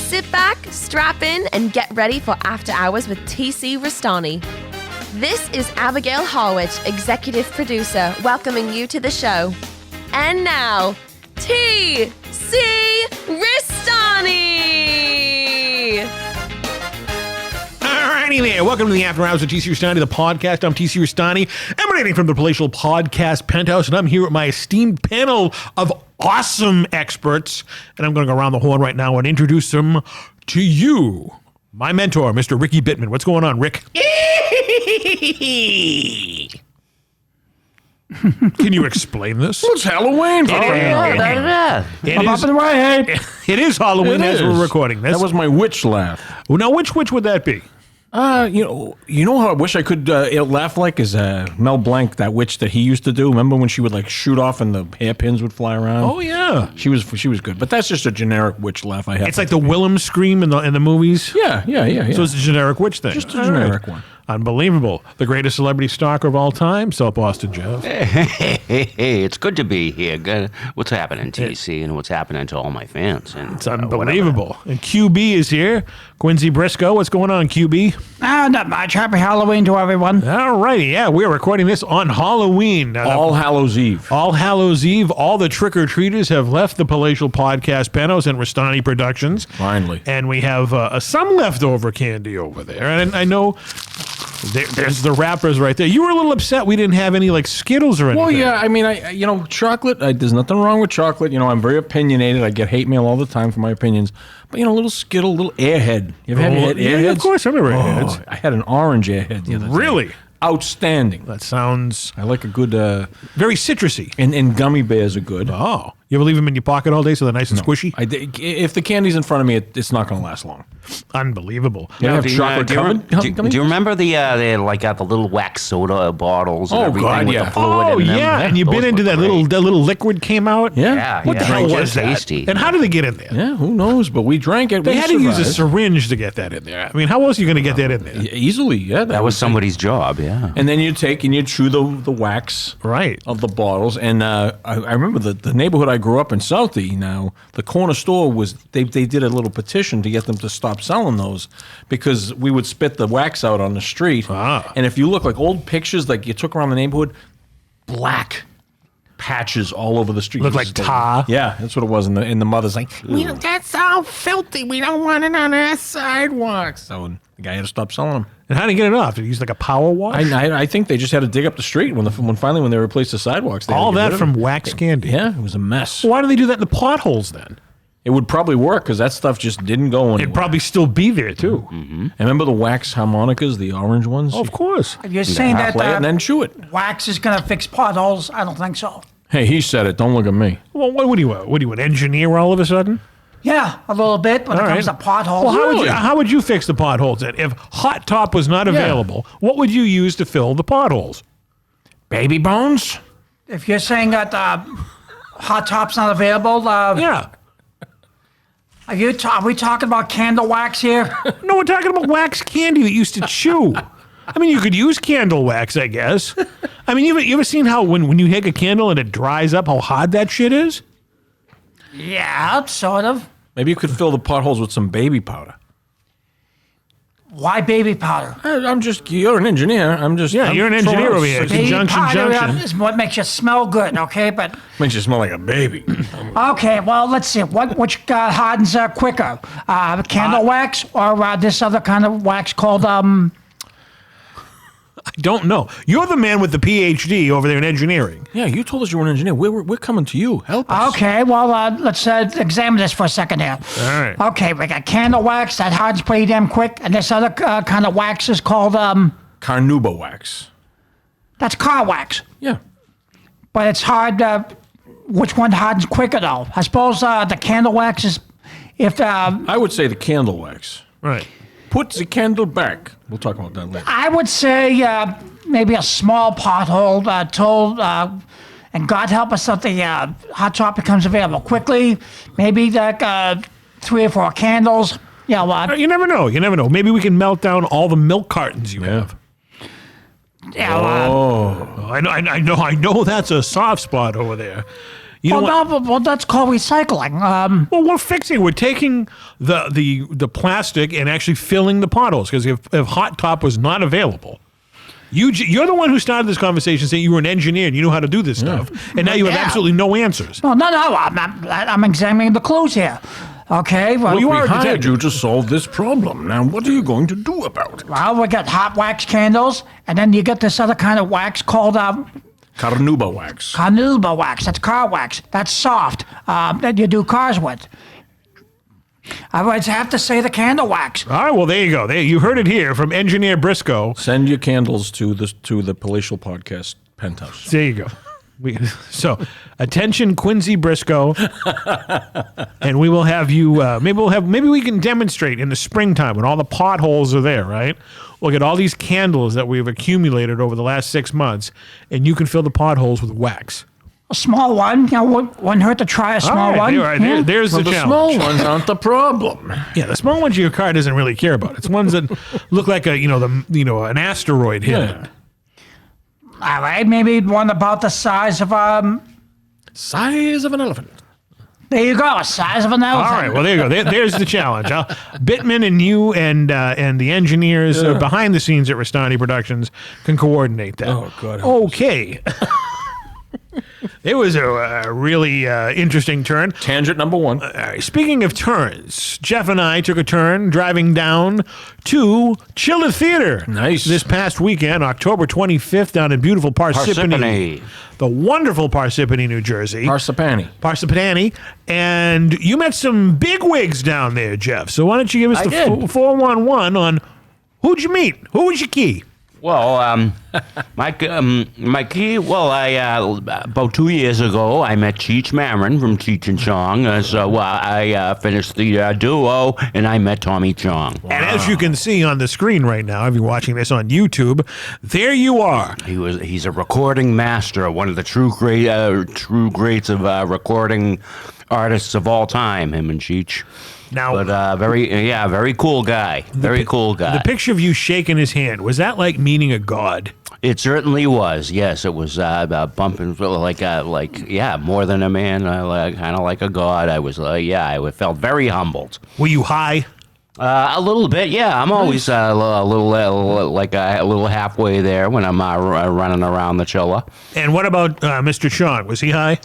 Sit back, strap in, and get ready for After Hours with TC Restani. This is Abigail Harwich, executive producer, welcoming you to the show. And now, TC Restani! Alrighty there, welcome to the After Hours with TC Restani, the podcast. I'm TC Restani, emanating from the palatial podcast penthouse, and I'm here with my esteemed panel of awesome experts, and I'm going to go around the horn right now and introduce them to you. My mentor, Mr. Ricky Bittman. What's going on, Rick? Can you explain this? Well, it's Halloween. I'm up in the right head. It is Halloween as we're recording this. That was my witch laugh. Well, now, which would that be? You know how I wish I could laugh like is Mel Blanc, that witch that he used to do. Remember when she would like shoot off and the hairpins would fly around? Oh yeah, she was good. But that's just a generic witch laugh I have. It's like the Willem scream in the movies. Yeah. So it's a generic witch thing. Just a generic one. Unbelievable. The greatest celebrity stalker of all time, South Boston Jeff. Hey, it's good to be here. Good. What's happening, TC, and what's happening to all my fans? And it's unbelievable. And QB is here. Quincy Briscoe. What's going on, QB? Not much. Happy Halloween to everyone. All righty. Yeah, we're recording this on Halloween. All Hallows Eve. All Hallows Eve. All the trick-or-treaters have left the palatial podcast penthouse and Restani Productions. Finally. And we have some leftover candy over there. And I know there's the wrappers right there. You were a little upset we didn't have any like Skittles or anything. Well, yeah. I mean, chocolate. There's nothing wrong with chocolate. I'm very opinionated. I get hate mail all the time for my opinions. But a little Skittle, little Airhead. You ever had Airheads? Yeah, of course, I remember Airheads. I had an orange Airhead the other day. Really? Outstanding. That sounds... I like a good... very citrusy. And gummy bears are good. Oh. You ever leave them in your pocket all day so they're nice and squishy? If the candy's in front of me, it's not going to last long. Unbelievable. You have chocolate do you remember they like got the little wax soda bottles and everything God, with yeah. the fluid in them? Yeah. And you've been into that little liquid came out? Yeah. What the hell was that? Tasty. And how did they get in there? Yeah, who knows? But we drank it. They had to use a syringe to get that in there. I mean, how else are you going to get that in there? Easily, yeah. That was somebody's job, yeah. And then you take and you chew the wax of the bottles. And I remember the neighborhood I grew up in, Southie. Now the corner store was they did a little petition to get them to stop selling those because we would spit the wax out on the street. And if you look like old pictures like you took around the neighborhood, black patches all over the street. Look like tar. Yeah, that's what it was. And the mother's like, that's all filthy. We don't want it on our sidewalks. So the guy had to stop selling them. And how did he get it off? Did he use like a power wash? I think they just had to dig up the street when they replaced the sidewalks. They all that from wax candy. Yeah, it was a mess. Why do they do that in the potholes then? It would probably work because that stuff just didn't go anywhere. It'd probably still be there too. Mm-hmm. And remember the wax harmonicas, the orange ones? Oh, of course. You're saying that and then chew it. wax is going to fix potholes? I don't think so. Hey, he said it. Don't look at me. Well, what do you an engineer all of a sudden? Yeah, a little bit when it comes to potholes. Well, how would you fix the potholes then? If Hot Top was not available, what would you use to fill the potholes? Baby bones? If you're saying that Hot Top's not available, Yeah. are we talking about candle wax here? No, we're talking about wax candy that used to chew. I mean, you could use candle wax, I guess. I mean, you ever seen how when you take a candle and it dries up, how hard that shit is? Yeah, sort of. Maybe you could fill the potholes with some baby powder. Why baby powder? You're an engineer. You're an engineer over here. Baby Junction. powder is what makes you smell good, okay? But Makes you smell like a baby. okay, well, let's see. Which hardens quicker? Candle wax or this other kind of wax called I don't know. You're the man with the PhD over there in engineering. Yeah, you told us you were an engineer. We're coming to you. Help us. Okay, well, let's examine this for a second here. All right. Okay, we got candle wax that hardens pretty damn quick, and this other kind of wax is called Carnauba wax. that's car wax. Yeah. But it's hard. Which one hardens quicker though? I suppose the candle wax is if. I would say the candle wax. Right. Put the candle back. We'll talk about that later. I would say maybe a small pothole and God help us if the Hot Top becomes available quickly. Maybe like 3 or 4 candles. Yeah, You never know. You never know. Maybe we can melt down all the milk cartons you have. yeah. I know that's a soft spot over there. You know what? well, that's called recycling. Well, we're fixing. We're taking the plastic and actually filling the potholes because if hot top was not available, you're the one who started this conversation saying you were an engineer and you knew how to do this stuff, and now you have absolutely no answers. No. I'm examining the clues here. Okay. Well, you We are a hired detective. you to solve this problem. Now, what are you going to do about it? Well, we got hot wax candles, and then you get this other kind of wax called Carnauba wax. carnauba wax. That's car wax. That's soft. That you do cars with. I would have to say the candle wax. All right, well, there you go. You heard it here from Engineer Briscoe. Send your candles to the Palatial Podcast penthouse. There you go. So, attention, Quincy Briscoe, and we will have you. Maybe we can demonstrate in the springtime when all the potholes are there. Right? We'll get all these candles that we've accumulated over the last 6 months, and you can fill the potholes with wax. A small one. Wouldn't hurt to try a small one. All right, there's Well, the the challenge. small ones aren't the problem. Yeah, the small ones your car doesn't really care about. It's ones that look like an asteroid hit. Yeah. All right, maybe one about the size of Size of an elephant. There you go, size of an All elephant. right, well, there you go. There's the challenge. Bitman and you and the engineers behind the scenes at Restani Productions can coordinate that. Oh, God help us. Okay. It was a really interesting turn. Tangent number one. All right, speaking of turns, Jeff and I took a turn driving down to Chiller Theater. Nice. This past weekend, October 25th, down in beautiful Parsippany. Parsippany. The wonderful Parsippany, New Jersey. Parsippany. And you met some bigwigs down there, Jeff. So why don't you give us I the did. 411 on who'd you meet? Who was your key? Well, my key. Well, about 2 years ago, I met Cheech Marin from Cheech and Chong. I finished the duo, and I met Tommy Chong. And as you can see on the screen right now, if you're watching this on YouTube, there you are. He's a recording master, one of the true greats of recording artists of all time. Him and Cheech. Now, But very cool guy. Very cool guy. the picture of you shaking his hand, was that like meeting a god? It certainly was. Yes, it was bumping more than a man, kind of like a god. I was I felt very humbled. Were you high? A little bit, yeah. I'm always a little halfway there when I'm running around the chiller. And what about Mr. Chong? Was he high?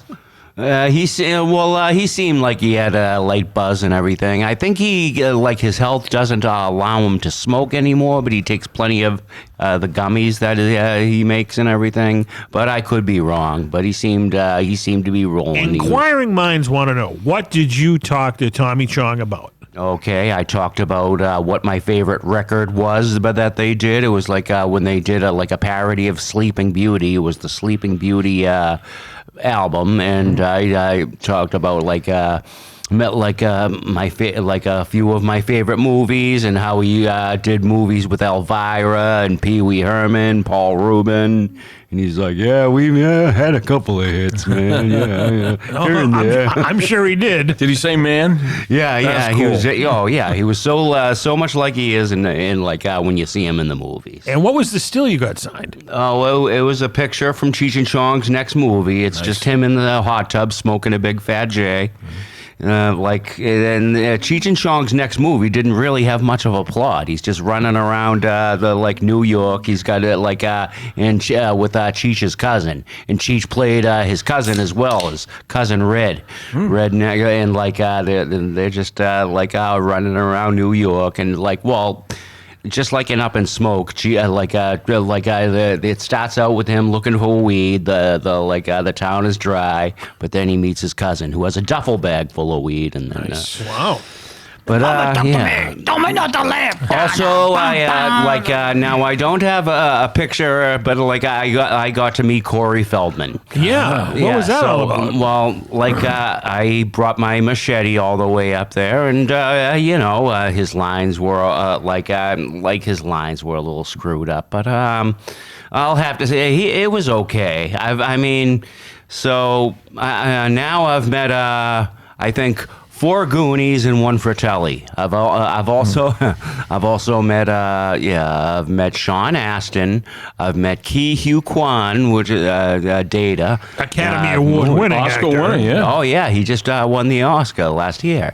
He seemed like he had a light buzz and everything. I think his health doesn't allow him to smoke anymore, but he takes plenty of the gummies that he makes and everything. But I could be wrong. But he seemed to be rolling. Inquiring minds want to know, what did you talk to Tommy Chong about? Okay, I talked about what my favorite record was, but that they did. It was like when they did a parody of Sleeping Beauty. It was the Sleeping Beauty album, and I talked about a few of my favorite movies and how he did movies with Elvira and Pee Wee Herman, Paul Rubin. And he's like, yeah, we had a couple of hits, man. Yeah. Here and there. I'm sure he did. Did he say man? Yeah. That's He cool. was. He was so much like he is in when you see him in the movies. And what was the still you got signed? Oh, it was a picture from Cheech and Chong's next movie. It's just him in the hot tub smoking a big fat J. Cheech and Chong's next movie didn't really have much of a plot. He's just running around New York. He's got with Cheech's cousin, and Cheech played his cousin as well, his cousin Red, and they're just running around New York and just like in Up in Smoke, it starts out with him looking for weed. The town is dry, but then he meets his cousin who has a duffel bag full of weed, and then Wow. Don't me not to laugh. Also, now I don't have a picture, but I got to meet Corey Feldman. Yeah. What was that all about? Well, I brought my machete all the way up there, and his lines were his lines were a little screwed up, but I'll have to say it was okay. Now I've met I think 4 Goonies and 1 Fratelli. I've also I've met Sean Astin. I've met Ki Hugh Kwan, which is Data. Academy Award winning Oscar actor. winning, yeah. Oh yeah, he just won the Oscar last year.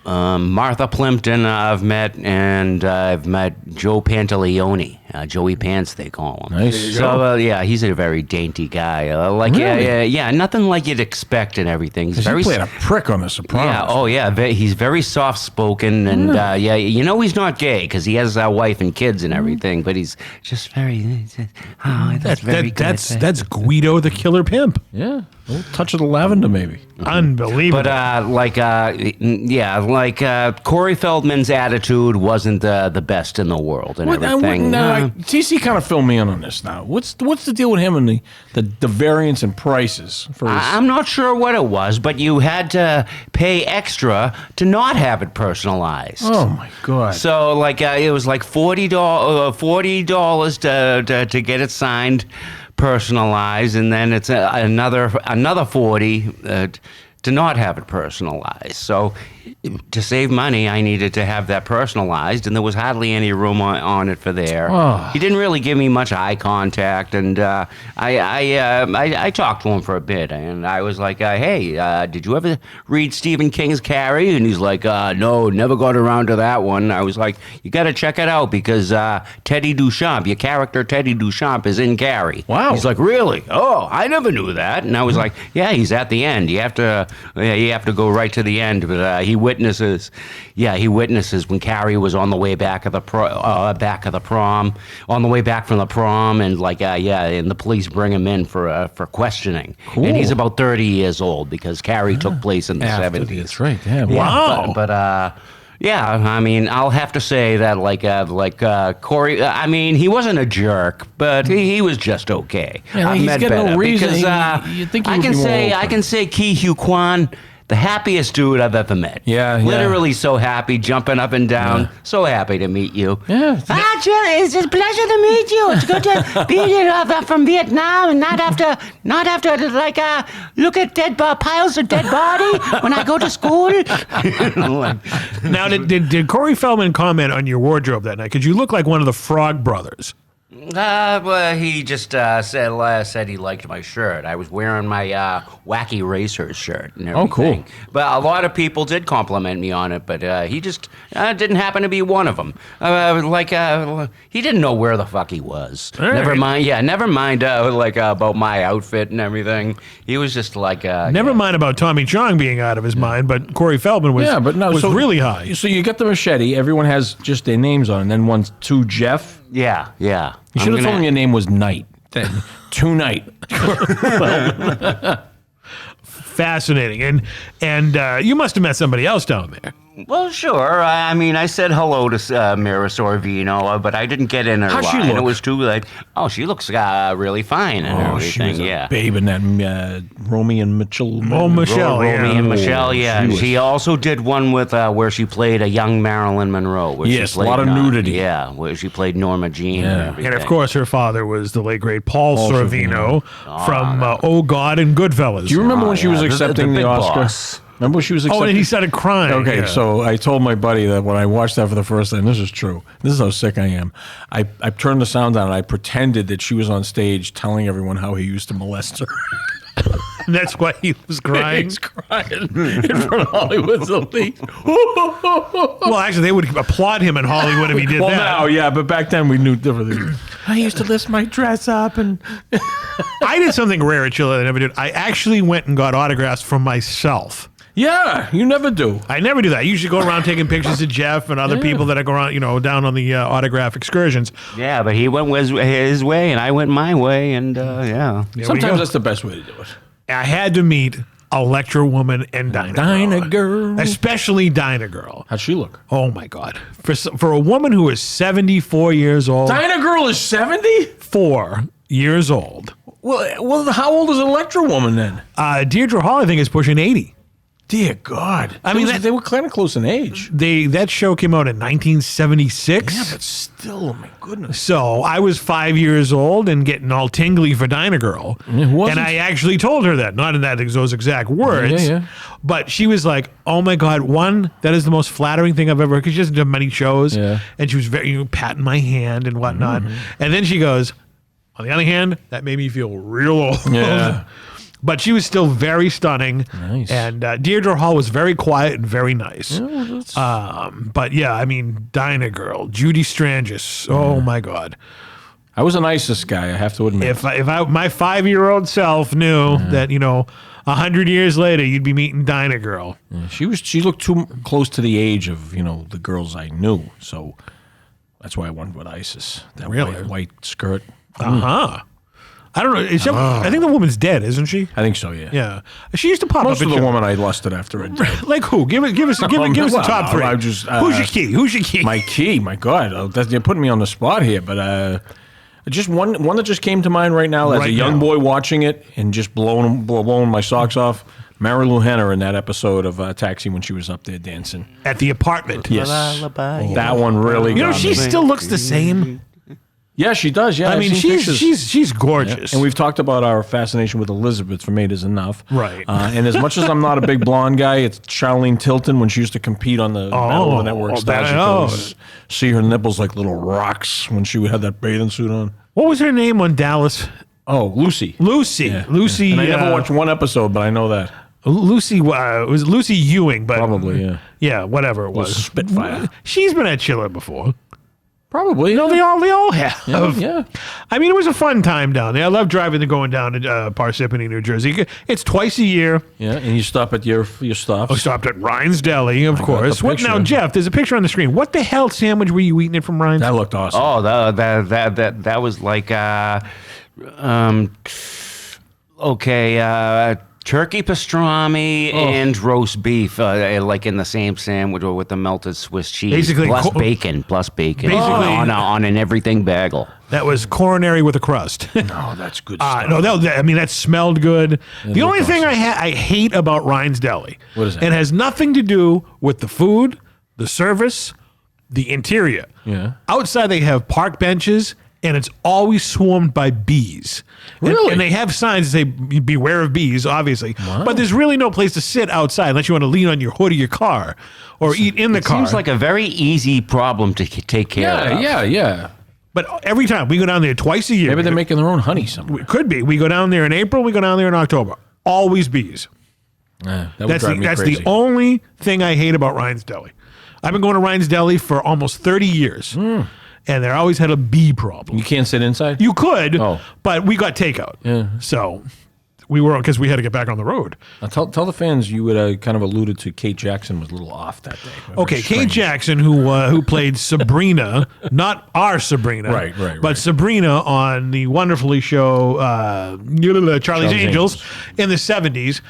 Martha Plimpton I've met, and I've met Joe Pantaleone, Joey Pants they call him. Nice. So he's a very dainty guy. Really? Nothing like you'd expect and everything. He's He played a prick on The Sopranos. He's very soft spoken, and he's not gay because he has a wife and kids and everything. But he's just very. That's Guido the Killer Pimp. Yeah. A little touch of the lavender, maybe. Unbelievable. But Corey Feldman's attitude wasn't the best in the world and everything. TC kind of fill me in on this now. What's the deal with him and the variance in prices? I'm not sure what it was, but you had to pay extra to not have it personalized. Oh my God! So it was like $40 to get it signed, personalized, and then it's another $40 to not have it personalized. So to save money, I needed to have that personalized, and there was hardly any room on it for there. Oh. He didn't really give me much eye contact, and I talked to him for a bit, and I was like, hey, did you ever read Stephen King's Carrie? And he's like, no, never got around to that one. I was like, you got to check it out because Teddy Duchamp, your character Teddy Duchamp, is in Carrie. Wow. He's like, really? Oh, I never knew that. And I was like, yeah, he's at the end. You have to go right to the end, but he witnesses when Carrie was on the way back of the prom, on the way back from the prom, and and the police bring him in for questioning. Cool. And he's about 30 years old because Carrie took place in the 70s. That's right. Yeah. Wow. But I mean, I'll have to say that Corey, I mean, he wasn't a jerk, but he was just okay. Yeah, he's got no reason. You'd think he would be more I can say Ki Hugh Kwan, the happiest dude I've ever met. Yeah. Literally so happy, jumping up and down. Yeah. So happy to meet you. Yeah. Jerry, it's a pleasure to meet you. It's good to be here from Vietnam and not have to look at piles of dead body when I go to school. Now, did Corey Feldman comment on your wardrobe that night? Because you look like one of the Frog Brothers. Well, he just said he liked my shirt. I was wearing my Wacky Racers shirt and everything. Oh, cool. But a lot of people did compliment me on it, but he just didn't happen to be one of them. He didn't know where the fuck he was. All never right. mind about my outfit and everything. He was just Never mind about Tommy Chong being out of his mind, but Corey Feldman was really high. So you get the machete. Everyone has just their names on it, and then one's to Jeff. Yeah. You should have told him your name was Knight. Tonight. Fascinating. And you must have met somebody else down there. Well, sure. I mean, I said hello to Mira Sorvino, but I didn't get in her How's she line. look? It was too late. Oh, she looks really fine and everything. She was a babe in that Romy and Mitchell. Oh, Michelle, Romy and Michelle, yeah. She She also did one with where she played a young Marilyn Monroe. Where Yes, she played, a lot of nudity. where she played Norma Jean and everything. And of course, her father was the late great Paul Sorvino from Oh God and Goodfellas. Do you remember when she was accepting the big Oscar? boss. Remember when she was accepting? Oh, and he started crying. Okay, yeah. so I told my buddy that when I watched that for the first time, this is true. This is how sick I am. I turned the sound down and I pretended that she was on stage telling everyone how he used to molest her. And that's why he was crying. He's crying in front of Hollywood's elite. Well, actually, they would applaud him in Hollywood if he did Well, that. now, yeah, but back then we knew differently. I used to lift my dress up and... I did something rare at Chile that I never did. I actually went and got autographs from myself. Yeah, you never do. I never do that. I usually go around taking pictures of Jeff and other people that I go around, down on the autograph excursions. Yeah, but he went his way and I went my way, and There we Sometimes go. that's the best way to do it. I had to meet Electra Woman and Dinah Girl. Especially Dinah Girl. How'd she look? Oh, my God. For a woman who is 74 years old. Dinah Girl is 70? 4 years old. Well, how old is Electra Woman then? Deirdre Hall, I think, is pushing 80. Dear God. I mean, they were kind of close in age. That show came out in 1976. Yeah, but still, oh my goodness. So I was 5 years old and getting all tingly for Dinah Girl. who wasn't? And I actually told her that, not in those exact words. Yeah. But she was like, oh my God, that is the most flattering thing I've ever heard, because she doesn't do many shows. Yeah. And she was very, patting my hand and whatnot. And then she goes, on the other hand, that made me feel real old. Yeah. But she was still very stunning. Nice. And Deirdre Hall was very quiet and very nice. But yeah, I mean, Dinah Girl, Judy Strangis. Oh my God. I was an ISIS guy, I have to admit. If my 5-year-old self knew that, 100 years later you'd be meeting Dinah Girl. She looked too close to the age of, the girls I knew. So that's why I went with ISIS. That Really? white skirt. I don't know. I think the woman's dead, isn't she? I think so, yeah. Yeah. She used to pop Most up of in the shows. woman I lusted after it died. Like who? Give us the top three. I just, Who's your key? Who's your key? My key, my God. You're putting me on the spot here, but just one that just came to mind right now as Right a young now. boy watching it and just blowing my socks off. Mary Lou Henner in that episode of Taxi when she was up there dancing. At the apartment. Yes. That one really got She me. still looks the same. Yeah, she does. Yeah, I mean, I've seen pictures. she's gorgeous. And we've talked about our fascination with Elizabeth from Eight Is Enough. Right. And as much as I'm not a big blonde guy, it's Charlene Tilton when she used to compete on the Battle of the Network Stars. You could see her nipples like little rocks when she would have that bathing suit on. What was her name on Dallas? Oh, Lucy. Lucy. Yeah. Lucy. And I never watched one episode, but I know that. Lucy. It was Lucy Ewing, but Probably, yeah. Yeah, whatever it was. Spitfire. She's been at Chiller before. Probably. No, they all have. Yeah. I mean, it was a fun time down there. I love driving and going down to Parsippany, New Jersey. It's twice a year. Yeah, and you stop at your stops. I stopped at Ryan's Deli, of course. the What now, picture. Jeff? There's a picture on the screen. What the hell sandwich were you eating it from Ryan's? That looked awesome. Oh, that was like turkey pastrami and roast beef, like in the same sandwich or with the melted Swiss cheese, Basically, plus bacon, Basically- on an everything bagel. That was coronary with a crust. Oh, that's good stuff. No, that smelled good. The only looked thing I hate about Ryan's Deli, What is that? It has nothing to do with the food, the service, the interior. Yeah. Outside they have park benches, and it's always swarmed by bees. Really? And they have signs that say beware of bees, obviously. But there's really no place to sit outside unless you want to lean on your hood of your car or eat in the car. Seems like a very easy problem to take care of. Yeah. But every time we go down there twice a year. Maybe they're making their own honey somewhere. It could be. We go down there in April, we go down there in October. Always bees. That would That's drive me the crazy. only thing I hate about Ryan's Deli. I've been going to Ryan's Deli for almost 30 years, and they always had a bee problem. You can't sit inside? You could, Oh. but we got takeout. Yeah. So because we had to get back on the road. Now tell the fans you would kind of alluded to Kate Jackson was a little off that day. Okay, Very Kate strange. Jackson, who played Sabrina, not our Sabrina, Right. but Sabrina on the wonderfully show Charlie's Angels in the 70s.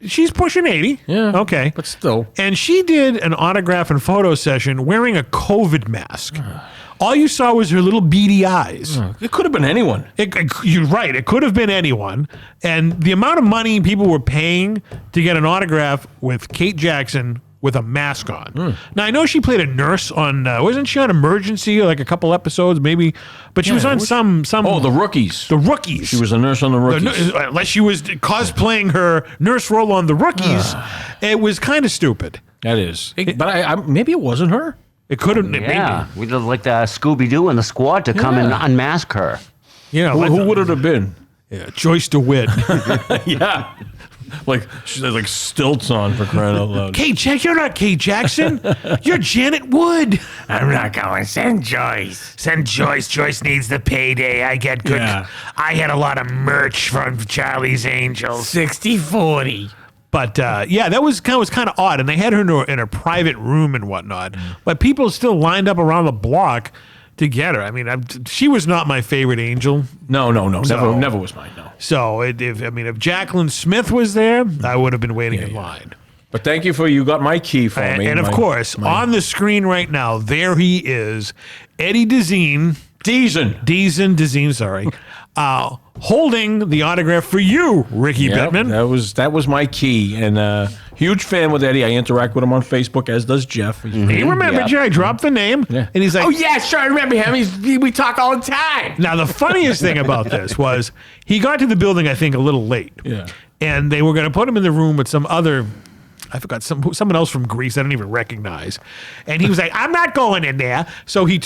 She's pushing 80. Yeah. Okay. But still. And she did an autograph and photo session wearing a COVID mask. All you saw was her little beady eyes. It could have been anyone. You're right. It could have been anyone. And the amount of money people were paying to get an autograph with Kate Jackson with a mask on. Now, I know she played a nurse on, wasn't she on Emergency, like a couple episodes, maybe? But she was on some. Oh, The Rookies. The Rookies. She was a nurse on The Rookies. Unless she was cosplaying her nurse role on The Rookies, it was kind of stupid. That is. But I maybe it wasn't her. It could have, Yeah, we did like the Scooby-Doo and the squad to come and unmask her. maybe. Yeah, Who would it have been? Joyce DeWitt. Yeah. Like she had like stilts on for crying out loud. Kate Jackson, you're not Kate Jackson. You're Janet Wood. I'm not going. Send Joyce. Send Joyce. Joyce needs the payday. I get good. Yeah. I had a lot of merch from Charlie's Angels. 60-40. But that was kind of odd, and they had her in a private room and whatnot. But people still lined up around the block to get her. I mean, she was not my favorite Angel. No. So- Never was mine, no. So if Jacqueline Smith was there, I would have been waiting in line. But thank you you got my key for me. And of course, on the screen right now, there he is, Eddie Dean, sorry. holding the autograph for you, Ricky Bettman. That was my key, and huge fan with Eddie. I interact with him on Facebook, as does Jeff. He remembered you. I dropped the name, and he's like, Oh, yeah, sure, I remember him. We talk all the time. Now, the funniest thing about this was he got to the building, I think, a little late. Yeah. And they were going to put him in the room with some other, I forgot, someone else from Greece I don't even recognize. And he was like, I'm not going in there. So he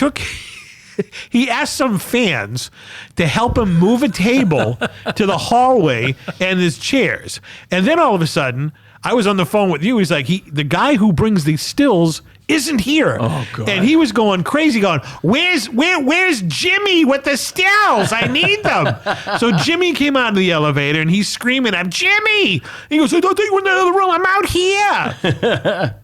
asked some fans to help him move a table to the hallway and his chairs. And then all of a sudden, I was on the phone with you. He's like, the guy who brings these stills isn't here. Oh, God. And he was going crazy, going, where's Jimmy with the stills? I need them. So Jimmy came out of the elevator and he's screaming, I'm Jimmy. He goes, I thought you were in the other room. I'm out here.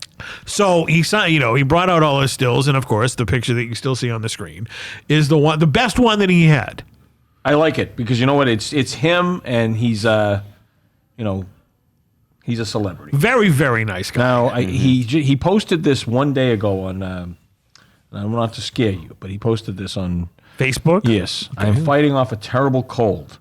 So he brought out all his stills, and of course, the picture that you still see on the screen is the best one that he had. I like it because you know what? It's him, and he's he's a celebrity. Very, very nice guy. Now he posted this one day ago on. I'm not to scare you, but he posted this on Facebook. Yes, okay. I'm fighting off a terrible cold.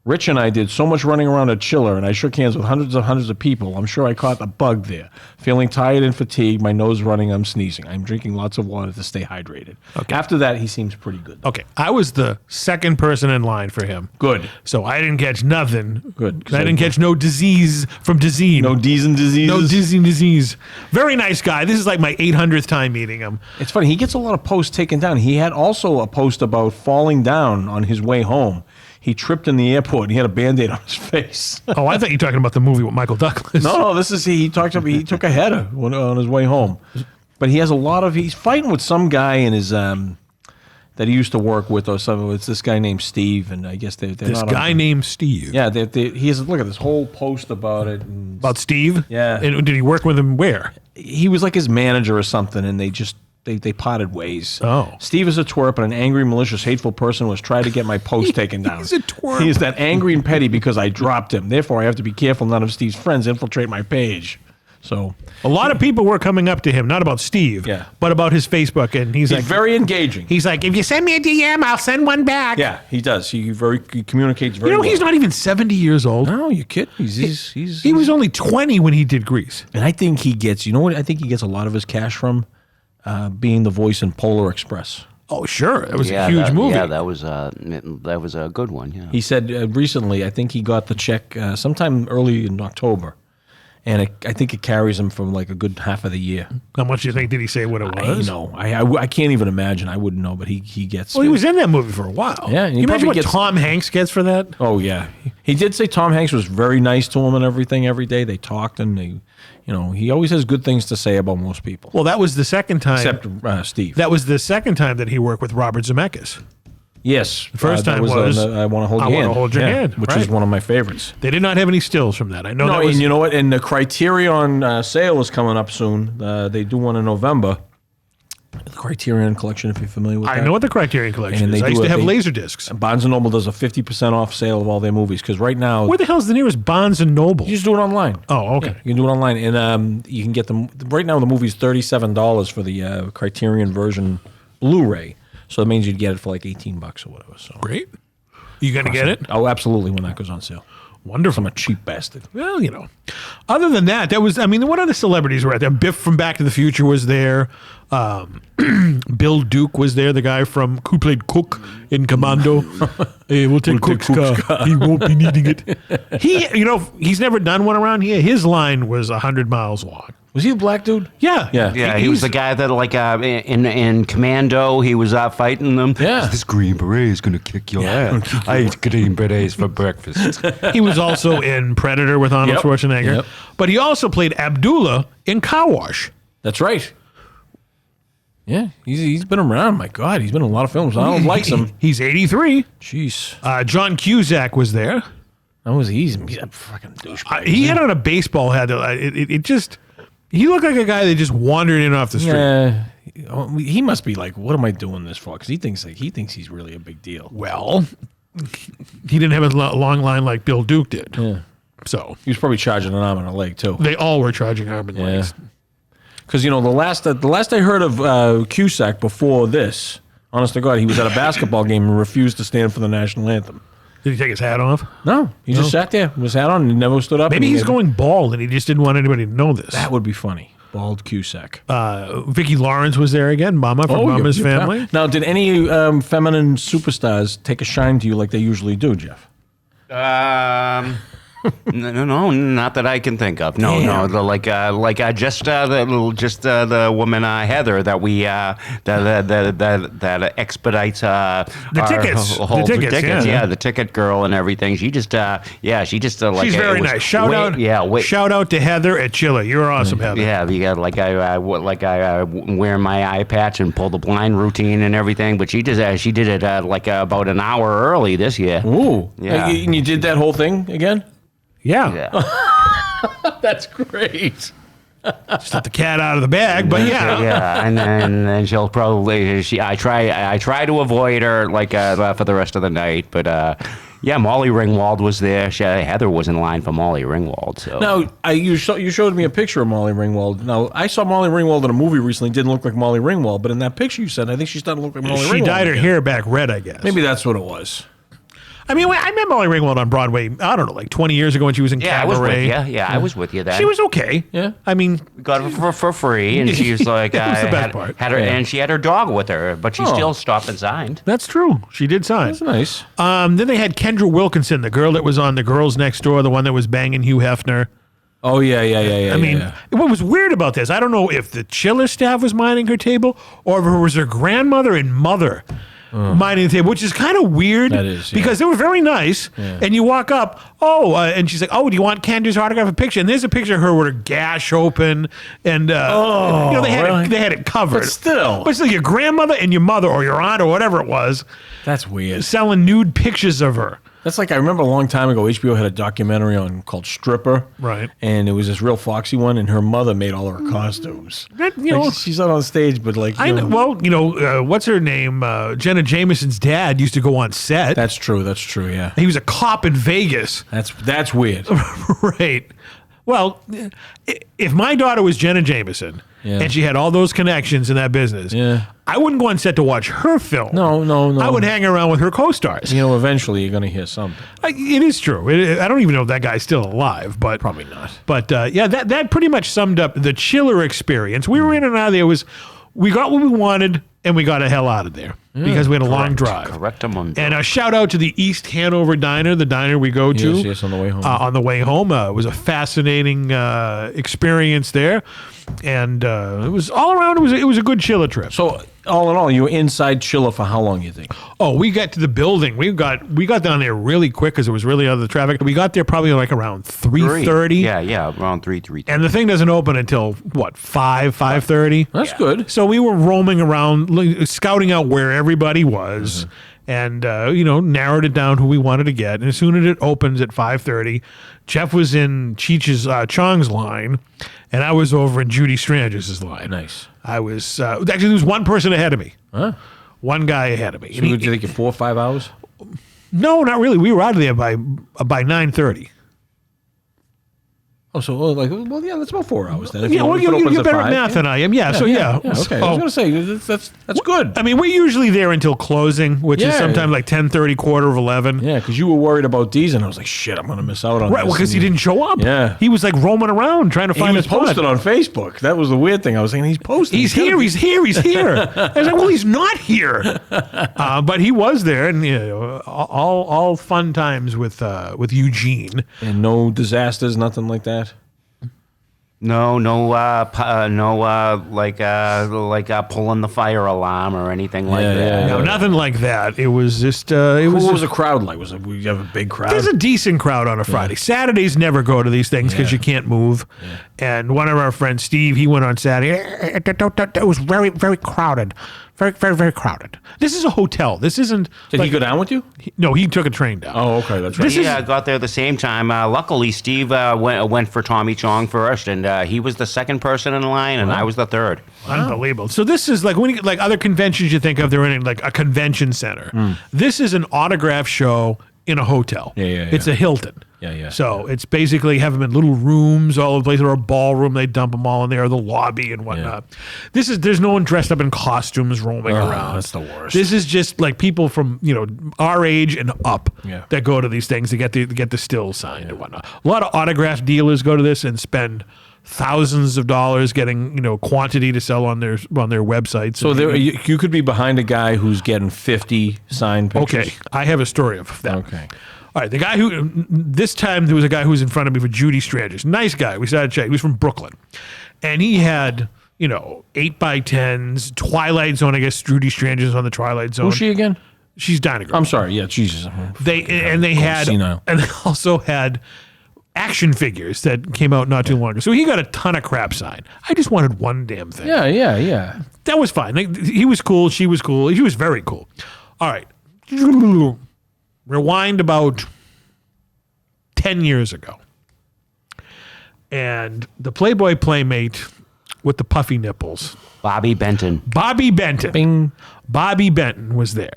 Rich and I did so much running around at Chiller, and I shook hands with hundreds of people. I'm sure I caught the bug there. Feeling tired and fatigued, my nose running, I'm sneezing. I'm drinking lots of water to stay hydrated. Okay. After that, he seems pretty good. Okay, I was the second person in line for him. Good. So I didn't catch nothing. Good. I didn't catch no disease from disease. No D's and diseases? No D's and disease. Very nice guy. This is like my 800th time meeting him. It's funny. He gets a lot of posts taken down. He had also a post about falling down on his way home. He tripped in the airport and he had a Band-Aid on his face. Oh, I thought you were talking about the movie with Michael Douglas. No, he took a header on his way home. But he has he's fighting with some guy in his, that he used to work with or something. It's this guy named Steve, and I guess they're this not guy named Steve. Yeah, he has, look at this whole post about it. About Steve? Yeah. And did he work with him where? He was like his manager or something, and they parted ways. Oh. Steve is a twerp and an angry, malicious, hateful person who has tried to get my post taken down. He's a twerp. He is that angry and petty because I dropped him. Therefore, I have to be careful none of Steve's friends infiltrate my page. So a lot of people were coming up to him, not about Steve, but about his Facebook, and he's like very engaging. He's like, if you send me a DM, I'll send one back. Yeah, he does. He communicates very well. He's not even 70 years old. No, you kidding? He was only 20 when he did Grease. And I think he gets, you know what? I think he gets a lot of his cash from being the voice in Polar Express. Oh, sure. It was a huge movie. Yeah, that was a good one, yeah. He said recently, I think he got the check sometime early in October. And I think it carries him from like a good half of the year. How much do you think did he say what it was? I can't even imagine. I wouldn't know, but he gets. Well, he was in that movie for a while. Yeah, and you imagine what Tom Hanks gets for that? Oh yeah, he did say Tom Hanks was very nice to him and everything. Every day they talked, and he always has good things to say about most people. Well, that was the second time, except Steve. That was the second time that he worked with Robert Zemeckis. Yes. The first time was I Want to Hold Your Hand. I Want to Hold Your Hand. Which is one of my favorites. They did not have any stills from that. I know that was... And you know what? And the Criterion sale is coming up soon. They do one in November. The Criterion Collection, if you're familiar with that. I know what the Criterion Collection is. I used to have laser discs. Barnes & Noble does a 50% off sale of all their movies. Because right now... Where the hell is the nearest Barnes & Noble? You just do it online. Oh, okay. Yeah, you can do it online. And you can get them... Right now, the movie's $37 for the Criterion version Blu-ray. So that means you'd get it for like $18 or whatever. So great. You going to get it? Oh, absolutely, when that goes on sale. Wonderful. I'm a cheap bastard. Well, other than that, what other celebrities were out there? Biff from Back to the Future was there. Bill Duke was there, the guy who played Cook in Commando. Hey, we'll take Cook's car. He won't be needing it. He's never done one around here. His line was 100 miles long. Was he a black dude? Yeah. Yeah, he was the guy that, like, in Commando, he was out fighting them. Yeah. This Green Beret is going to kick your ass. I eat Green Berets for breakfast. He was also in Predator with Arnold Schwarzenegger. Yep. But he also played Abdullah in Car Wash. That's right. Yeah, he's been around. My God, he's been in a lot of films. Arnold likes him. He's 83. Jeez. John Cusack was there. He's a fucking douchebag. He had on a baseball hat. He looked like a guy that just wandered in off the street. Yeah, he must be like, what am I doing this for? Because he thinks he's really a big deal. Well, he didn't have a long line like Bill Duke did. Yeah. So he was probably charging an arm and a leg too. They all were charging arm and legs. Because the last I heard of Cusack before this, honest to God, he was at a basketball game and refused to stand for the national anthem. Did he take his hat off? No, he just sat there with his hat on and never stood up. Maybe and he's going bald and he just didn't want anybody to know this. That would be funny. Bald Cusack. Vicki Lawrence was there again. Mama from Mama's Family. Now, did any feminine superstars take a shine to you like they usually do, Jeff? No, not that I can think of. No, just the woman Heather that we that expedites the tickets. The tickets, yeah, the ticket girl and everything. She just she's very nice. Shout out to Heather at Chilla. You're awesome, Heather. Yeah, I wear my eye patch and pull the blind routine and everything. But she did it about an hour early this year. Ooh, yeah. And you did that whole thing again? Yeah. That's great. Just let the cat out of the bag, but yeah. Yeah, and then she'll probably I try to avoid her for the rest of the night, but Molly Ringwald was there. Heather was in line for Molly Ringwald. So now you showed me a picture of Molly Ringwald. Now I saw Molly Ringwald in a movie recently. Didn't look like Molly Ringwald, but in that picture you said, I think she's starting to look like Molly Ringwald. She dyed her hair back red, I guess. Maybe that's what it was. I mean, I met Molly Ringwald on Broadway, I don't know, like 20 years ago when she was in Cabaret. I was with you. Yeah, I was with you then. She was okay. Yeah. I mean, we got her for free, and she was like, that was the best part. And she had her dog with her, but she still stopped and signed. That's true. She did sign. That's nice. Then they had Kendra Wilkinson, the girl that was on The Girls Next Door, the one that was banging Hugh Hefner. Oh, yeah. I mean, what was weird about this, I don't know if the Chiller staff was minding her table or if it was her grandmother and mother minding the table, which is kind of weird. That is, because they were very nice. Yeah. And you walk up, and she's like, "Oh, do you want Kendra's autograph? A picture?" And there's a picture of her with her gash open, and they had it covered. But still, your grandmother and your mother or your aunt or whatever it was. That's weird. Selling nude pictures of her. That's like, I remember a long time ago, HBO had a documentary called Stripper. Right. And it was this real foxy one, and her mother made all her costumes. She's not on stage, but what's her name? Jenna Jameson's dad used to go on set. That's true, yeah. He was a cop in Vegas. That's weird. Right. Well, if my daughter was Jenna Jameson and she had all those connections in that business, I wouldn't go on set to watch her film. No. I would hang around with her co-stars. Eventually you're going to hear something. It is true. I don't even know if that guy's still alive, but probably not. But that pretty much summed up the Chiller experience. We were in and out of there. We got what we wanted and we got the hell out of there because we had a long drive. Correctamundo. And a shout out to the East Hanover Diner, the diner we go to. Yes, on the way home. It was a fascinating experience there, and it was all around. It was a good Chiller trip. So all in all, you were inside Chiller for how long, you think? Oh, we got to the building. We got down there really quick because it was really out of the traffic. We got there probably like around 3:30. Yeah, around 3:30. And the thing doesn't open until what 5:30. That's good. So we were roaming around, scouting out where everybody was, and narrowed it down who we wanted to get. And as soon as it opens at 5:30, Jeff was in Chong's line, and I was over in Judy Strange's line. Nice. I was actually there was one person ahead of me. Huh? One guy ahead of me. So did you take you 4 or 5 hours? No, not really. We were out of there by 9:30. Oh, so that's about 4 hours then. You're better at math than I am. Yeah, okay, I was going to say that's good. I mean, we're usually there until closing, which is sometimes like 10:30, 11:15. Yeah, because you were worried about D's, and I was like, shit, I'm going to miss out on right, this. because he didn't show up. Yeah. He was like roaming around trying to find his spot. He was posted on Facebook. That was the weird thing. I was saying, he's posting. He's here. I was like, well, he's not here. But he was there, and all fun times with Eugene. And no disasters, nothing like that? No, pulling the fire alarm or anything like that. No, nothing like that. It was just. What was the crowd like? We have a big crowd? There's a decent crowd on a Friday. Saturdays never go to these things because you can't move. Yeah. And one of our friends, Steve, he went on Saturday. It was very, very crowded. Very, very, very crowded. This is a hotel. This isn't. Did he go down with you? No, he took a train down. Oh, okay, that's right. He got there at the same time. Luckily, Steve went for Tommy Chong first, and he was the second person in line, and I was the third. Wow. Unbelievable. So this is like when you get like other conventions you think of, they're in like a convention center. This is an autograph show in a hotel. Yeah. It's a Hilton. Yeah. So it's basically have them in little rooms all over the place, or a ballroom. They dump them all in there, or the lobby and whatnot. There's no one dressed up in costumes roaming around. That's the worst. This is just like people from our age and up that go to these things to get the stills signed and whatnot. A lot of autograph dealers go to this and spend thousands of dollars getting quantity to sell on their websites. So you could be behind a guy who's getting 50 signed pictures. Okay, I have a story of that. Okay. All right, the guy this time there was a guy who was in front of me for Judy Strangers. Nice guy. We started chatting. He was from Brooklyn. And he had, 8x10s, Twilight Zone, I guess Judy Strangers on the Twilight Zone. Who's she again? She's Dinah Girl. I'm sorry. Yeah, Jesus. They also had action figures that came out not too long ago. So he got a ton of crap signed. I just wanted one damn thing. Yeah. That was fine. He was cool. She was cool. She was very cool. All right. Rewind about 10 years ago. And the Playboy Playmate with the puffy nipples. Bobby Benton. Bing. Bobby Benton was there.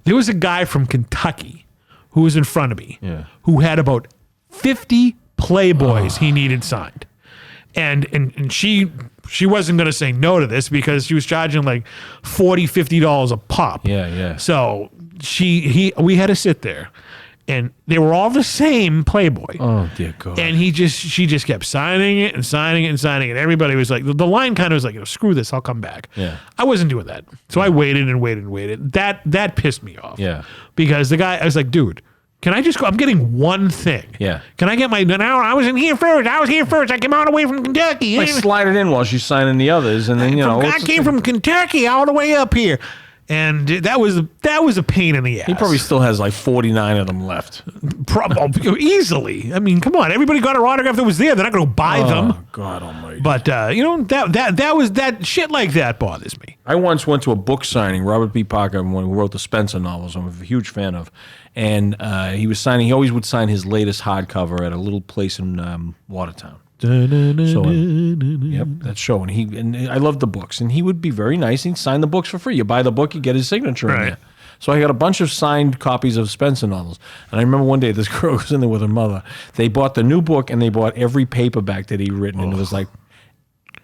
There was a guy from Kentucky who was in front of me who had about 50 Playboys he needed signed. And she wasn't going to say no to this because she was charging like $40-$50 a pop. Yeah. So we had to sit there, and they were all the same Playboy. Oh dear God! And she just kept signing it and signing it and signing it. Everybody was like, the line kind of was like, screw this, I'll come back. Yeah. I wasn't doing that, so I waited and waited and waited. That pissed me off. Yeah. Because the guy, I was like, dude, can I just go? I'm getting one thing. Yeah. Can I get my? Now I was here first. I came all the way from Kentucky. Like slide it in while she's signing the others, and then I came from Kentucky all the way up here. And that was a pain in the ass. He probably still has like 49 of them left. Probably easily. I mean, come on. Everybody got her autograph that was there. They're not going to buy them. Oh God Almighty! But that shit like that bothers me. I once went to a book signing. Robert B. Parker, who wrote the Spencer novels, I'm a huge fan of, and he was signing. He always would sign his latest hardcover at a little place in Watertown. So, yep, that show, and I loved the books, and he would be very nice. He'd sign the books for free. You buy the book, you get his signature in there. So I got a bunch of signed copies of Spencer novels, and I remember one day this girl was in there with her mother. They bought the new book, and they bought every paperback that he'd written, and it was like,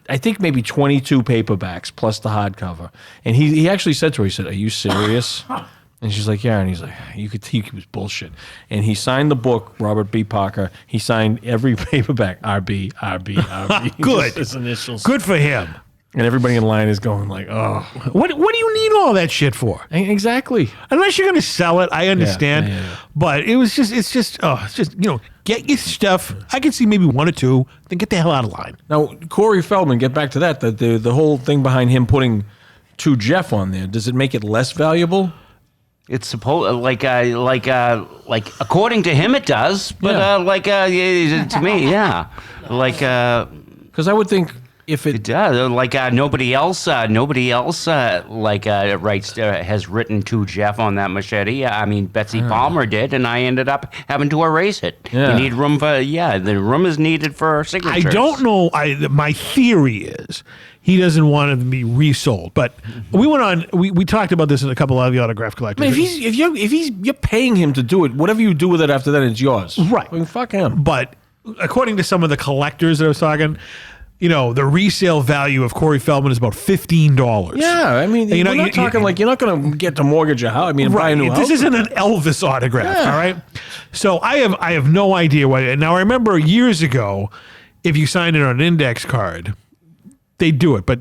I think maybe 22 paperbacks plus the hardcover. And he actually said to her, he said, "Are you serious?" And she's like, "Yeah." And he's like, he was bullshit. And he signed the book, Robert B. Parker. He signed every paperback, RB. Good. His initials. Good for him. And everybody in line is going like, "Oh, what do you need all that shit for?" Exactly. Unless you're going to sell it, I understand. Yeah. But it's just get your stuff. I can see maybe one or two, then get the hell out of line. Now, Corey Feldman, get back to that. The whole thing behind him putting To Jeff on there, does it make it less valuable? It's supposed like according to him it does, but to me, yeah, because I would think if it does, nobody else has written To Jeff on that machete. I mean, Betsy Palmer did, and I ended up having to erase it. Yeah. You need room for the room is needed for signatures. I don't know. My theory is he doesn't want it to be resold. But we went on. We talked about this in a couple of the autograph collectors. I mean, if you're paying him to do it, whatever you do with it after that, it's yours. Right. I mean, fuck him. But according to some of the collectors that I was talking, the resale value of Corey Feldman is about $15. Yeah, I mean, you're not talking like you're not going to get to mortgage a house. I mean, buy a new house. This isn't an Elvis autograph, all right? So I have no idea why. Now I remember years ago, if you signed it on an index card, they do it, but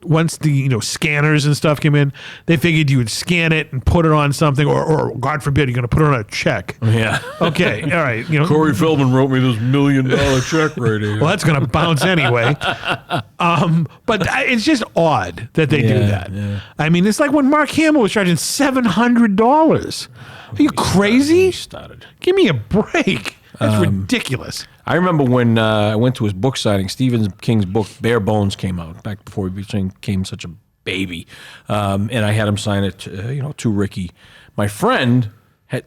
once the scanners and stuff came in, they figured you would scan it and put it on something, or God forbid, you're going to put it on a check. Yeah. Okay. All right. Corey Feldman wrote me this $1 million check right here. Well, that's going to bounce anyway. But it's just odd that they do that. Yeah. I mean, it's like when Mark Hamill was charging $700. Are you crazy? Give me a break. That's ridiculous. I remember when I went to his book signing, Stephen King's book, Bare Bones, came out, back before he became such a baby. And I had him sign it, to Ricky. My friend,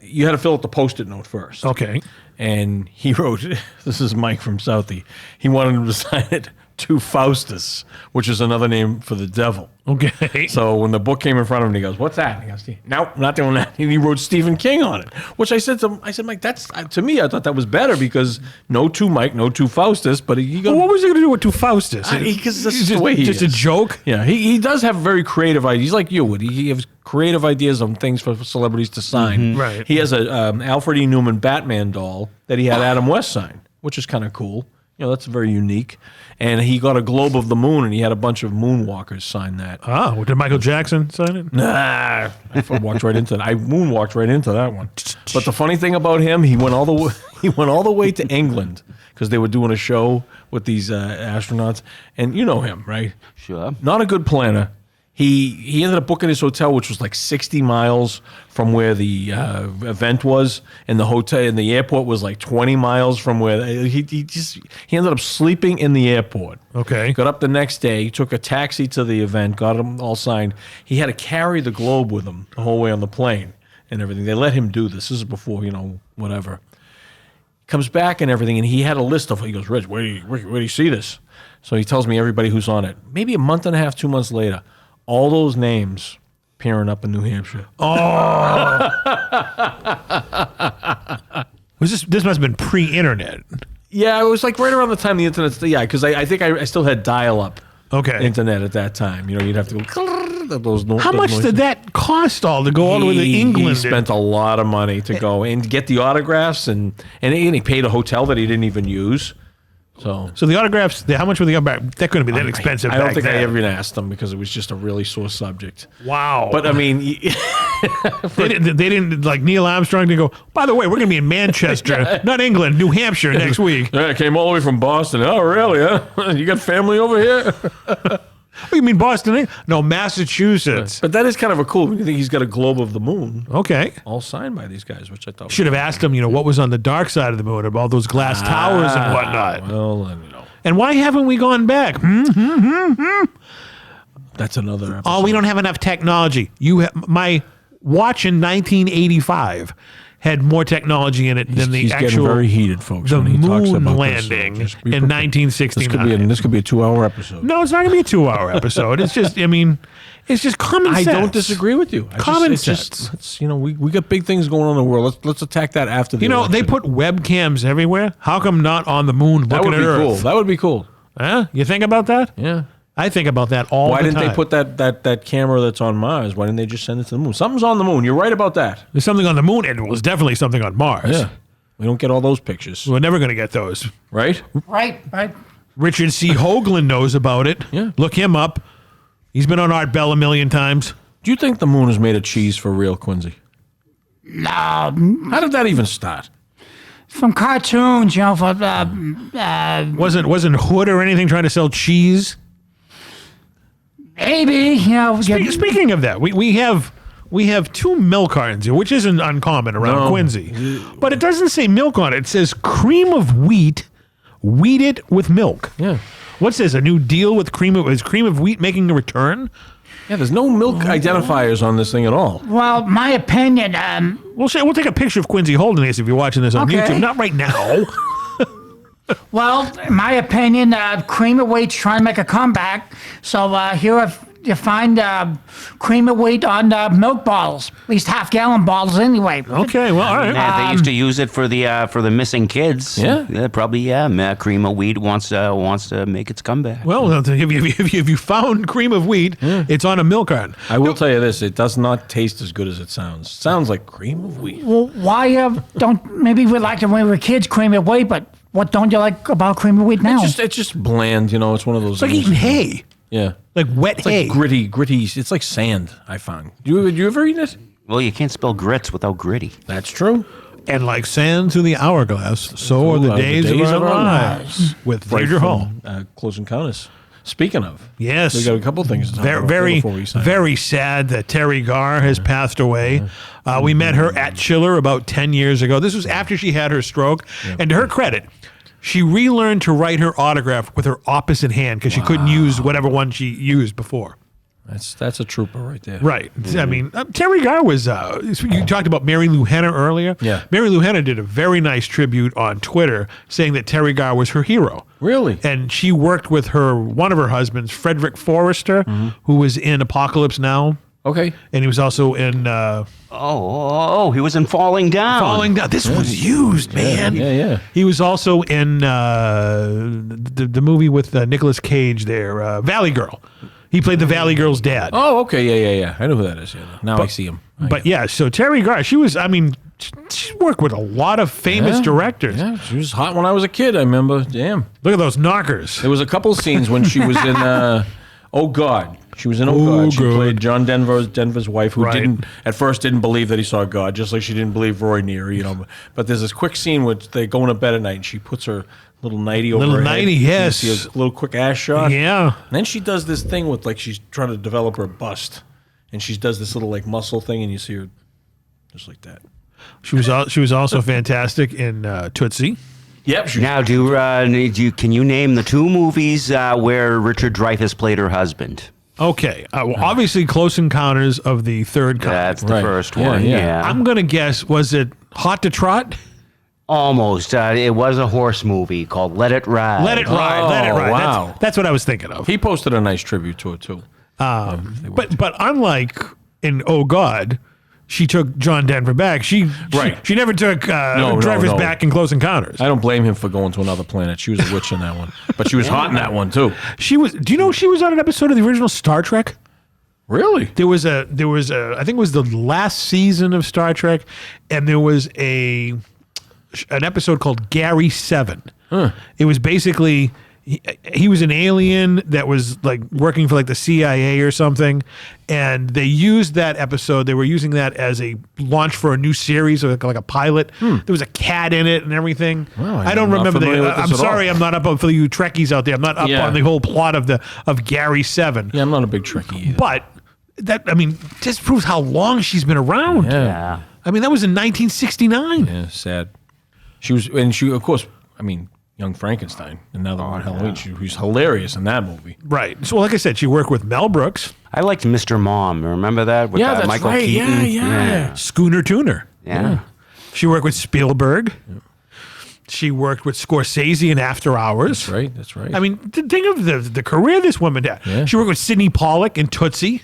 you had to fill out the Post-it note first. Okay. And he wrote, this is Mike from Southie, he wanted him to sign it to Faustus, which is another name for the devil. Okay. So when the book came in front of him, he goes, "What's that?" And he goes, "Nope, not doing that." And he wrote Stephen King on it, which I said to him, Mike, that's to me, I thought that was better because no to Mike, no to Faustus, but he goes, Well, what was he going to do with two Faustus? because that's just the way he just is. a joke. Yeah, he does have very creative ideas. He's like you, Woody. He has creative ideas on things for celebrities to sign. Right. He has a Alfred E. Newman Batman doll that he had Adam West sign, which is kind of cool. That's very unique. And he got a Globe of the Moon, and he had a bunch of moonwalkers sign that. Oh, did Michael Jackson sign it? Nah, I walked right into that. I moonwalked right into that one. But the funny thing about him, he went all the way to England because they were doing a show with these astronauts, and you know him, right? Sure. Not a good planner. He ended up booking his hotel, which was like 60 miles from where the event was, and the hotel in the airport was like 20 miles from where he ended up sleeping in the airport. Okay. Got up the next day, took a taxi to the event, got him all signed. He had to carry the globe with him the whole way on the plane and everything. They let him do this. This is before, whatever. Comes back and everything, and he had a list of. He goes, "Rich, where do you see this?" So he tells me everybody who's on it. Maybe a month and a half, 2 months later, all those names appearing up in New Hampshire. This must have been pre-internet. Yeah, it was like right around the time the internet. Yeah, because I think I still had dial-up internet at that time. You'd have to go. Those How much did that cost to go all the way to England? He spent a lot of money to go and get the autographs, and he paid a hotel that he didn't even use. So the autographs, how much were the autographs? That couldn't be that expensive. I don't back think then. I ever even asked them because it was just a really sore subject. Wow. But I mean, they didn't like Neil Armstrong to go, "By the way, we're going to be in Manchester, not England, New Hampshire next week." I came all the way from Boston. Oh, really? Huh? You got family over here? Oh, you mean Boston? No, Massachusetts. But that is kind of a cool. You think he's got a Globe of the Moon, Okay. all signed by these guys, which I thought Should have asked him, what was on the dark side of the moon, about all those glass towers and whatnot. Well, And why haven't we gone back? that's another episode. Oh, we don't have enough technology. My watch in 1985 had more technology in it than the he's actual getting very heated, folks. the when he talks moon about landing this, so just be in prepared. 1969. This could be a 2-hour episode. No, it's not going to be a 2-hour episode. It's just, it's just common sense. I don't disagree with you. Common it's sense. It's, we got big things going on in the world. Let's attack that after the election. They put webcams everywhere. How come not on the moon that looking would at be Earth? cool. That would be cool. Huh? You think about that? Yeah. I think about that all Why the didn't time. they put that camera that's on Mars? Why didn't they just send it to the moon? Something's on the moon. You're right about that. There's something on the moon, and it was definitely something on Mars. We don't get all those pictures, We're never going to get those. right? Right. Richard C. Hoagland knows about it. Yeah. Look him up. He's been on Art Bell a million times. Do you think the moon is made of cheese for real, Quincy? No, How did that even start? from cartoons, for Wasn't Hood or anything trying to sell cheese? maybe, Speaking of that, we have 2 milk cartons here, which isn't uncommon around No. Quincy. But it doesn't say milk on it. It says cream of wheat, wheated with milk. Yeah. What's this? A new deal with cream of wheat making a return? Yeah, there's no milk identifiers on this thing at all. Well, my opinion, We'll take a picture of Quincy holding this if you're watching this on Okay. YouTube. Not right now. well, in my opinion, cream of wheat's trying to make a comeback. So here you find cream of wheat on milk bottles, at least half-gallon bottles anyway. Okay, well, all right. They used to use it for the missing kids. Yeah. Probably. Cream of wheat wants to make its comeback. Well, if you found cream of wheat, it's on a milk carton. I will tell you this: it does not taste as good as it sounds. Sounds like cream of wheat. Well, why don't maybe we liked it when we were kids, cream of wheat, but what don't you like about cream of wheat now? It's just bland. It's one of those. It's like eating hay, Yeah. like wet It's hay. like gritty. It's like sand. I found. You ever eat it? Well, you can't spell grits without gritty. That's true. And like sand through the hourglass, so are the days of our lives. With Theodore Hall. Close Encounters. Speaking of, Yes. we got a couple things to talk about Very, before we sign. very sad that Terry Garr has passed away. We met her at Chiller about 10 years ago. This was after she had her stroke. And to her credit, she relearned to write her autograph with her opposite hand because she couldn't use whatever one she used before. That's a trooper right there. Right. I mean, Terry Garr was, you talked about Mary Lou Henner earlier. Yeah. Mary Lou Henner did a very nice tribute on Twitter saying that Terry Garr was her hero. Really? And she worked with one of her husbands, Frederick Forrester, who was in Apocalypse Now. Okay. And he was also in He was in Falling Down. Falling Down. This was used, man. Yeah. He was also in the movie with Nicolas Cage there, Valley Girl. He played the Valley Girl's dad. Oh, okay. Yeah. I know who that is. Yeah. Now I see him. But yeah, so Terry Garr, she worked with a lot of famous directors. Yeah, she was hot when I was a kid, I remember. Damn. Look at those knockers. There was a couple scenes when she was in Oh God. She was in Oh God. She played John Denver's wife, who at first didn't believe that he saw God, just like she didn't believe Roy Neer, But there's this quick scene where they're going to bed at night, and she puts her little nightie over her head. Yes. You see a little quick ass shot. Yeah. And then she does this thing with, like, she's trying to develop her bust, and she does this little, like, muscle thing, and you see her just like that. She was also fantastic in Tootsie. Yep. Now, can you name the two movies where Richard Dreyfuss played her husband? Okay. Obviously, Close Encounters of the Third Kind. That's the first one. yeah. Yeah. I'm going to guess, was it Hot to Trot? Almost. It was a horse movie called Let It Ride. Let It Ride. Let It Ride. Wow. That's what I was thinking of. He posted a nice tribute to it, too. But unlike in Oh God, she took John Denver back. She never took Dreyfuss back in Close Encounters. I don't blame him for going to another planet. She was a witch in that one. But she was hot in that one, too. She was. Do you know she was on an episode of the original Star Trek? Really? There was a I think it was the last season of Star Trek, and there was an episode called Gary 7. It was basically he was an alien that was like working for like the CIA or something, and they used that episode. They were using that as a launch for a new series, like a pilot. There was a cat in it and everything. Wow, I don't remember I'm sorry, I'm not up for you Trekkies out there. I'm not up on the whole plot of Gary 7. Yeah, I'm not a big Trekkie either. But that just proves how long she's been around. Yeah. I mean, that was in 1969. Yeah, sad. She, of course, Young Frankenstein, and now the one Halloween. She was hilarious in that movie. Right. So, like I said, she worked with Mel Brooks. I liked Mr. Mom. Remember that? With That's Michael right. Keaton? Yeah. Schooner Tuner. Yeah. She worked with Spielberg. Yeah. She worked with Scorsese in After Hours. That's right. I mean, think of the career this woman had. Yeah. She worked with Sidney Pollack in Tootsie.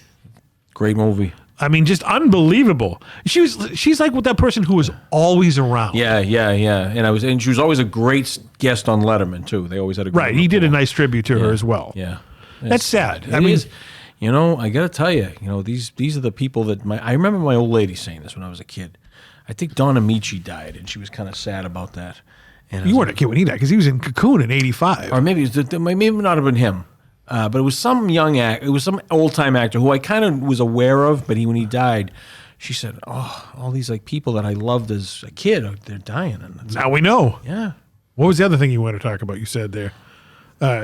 Great movie. I mean, just unbelievable. She's like with that person who was always around. Yeah. And she was always a great guest on Letterman too. They always had a great He did a nice tribute to her as well. Yeah. That's sad. I mean, I got to tell you, these are the people that I remember my old lady saying this when I was a kid. I think Don Amici died, and she was kind of sad about that. And you weren't a kid when he died because he was in Cocoon in '85. Or maybe maybe not have been him. But it was some young it was some old time actor who I kind of was aware of. But when he died, she said, "Oh, all these like people that I loved as a kid, they're dying." And now we know. Yeah. What was the other thing you wanted to talk about? You said there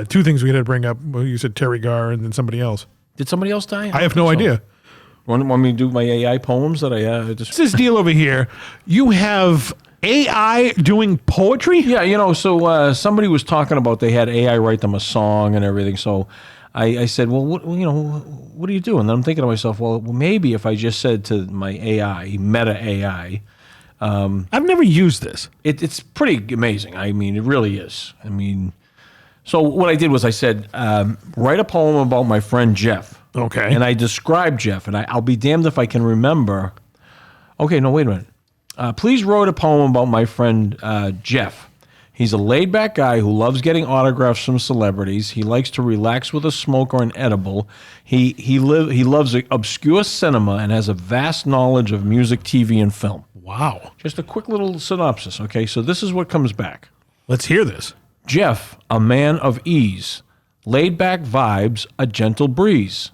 two things we had to bring up. Well, you said Terry Garr and then somebody else. Did somebody else die? I have no idea. Want me to do my AI poems that I just? This deal over here. You have AI doing poetry? Yeah, so somebody was talking about they had AI write them a song and everything. So I said, well, what do you do? And then I'm thinking to myself, well, maybe if I just said to my AI, Meta AI. I've never used this. It's pretty amazing. I mean, it really is. So what I did was I said, write a poem about my friend Jeff. Okay. And I described Jeff, and I'll be damned if I can remember. Okay, no, wait a minute. Please write a poem about my friend Jeff. He's a laid-back guy who loves getting autographs from celebrities. He likes to relax with a smoke or an edible. He loves obscure cinema and has a vast knowledge of music, TV, and film. Wow. Just a quick little synopsis, okay? So this is what comes back. Let's hear this. Jeff, a man of ease, laid-back vibes, a gentle breeze.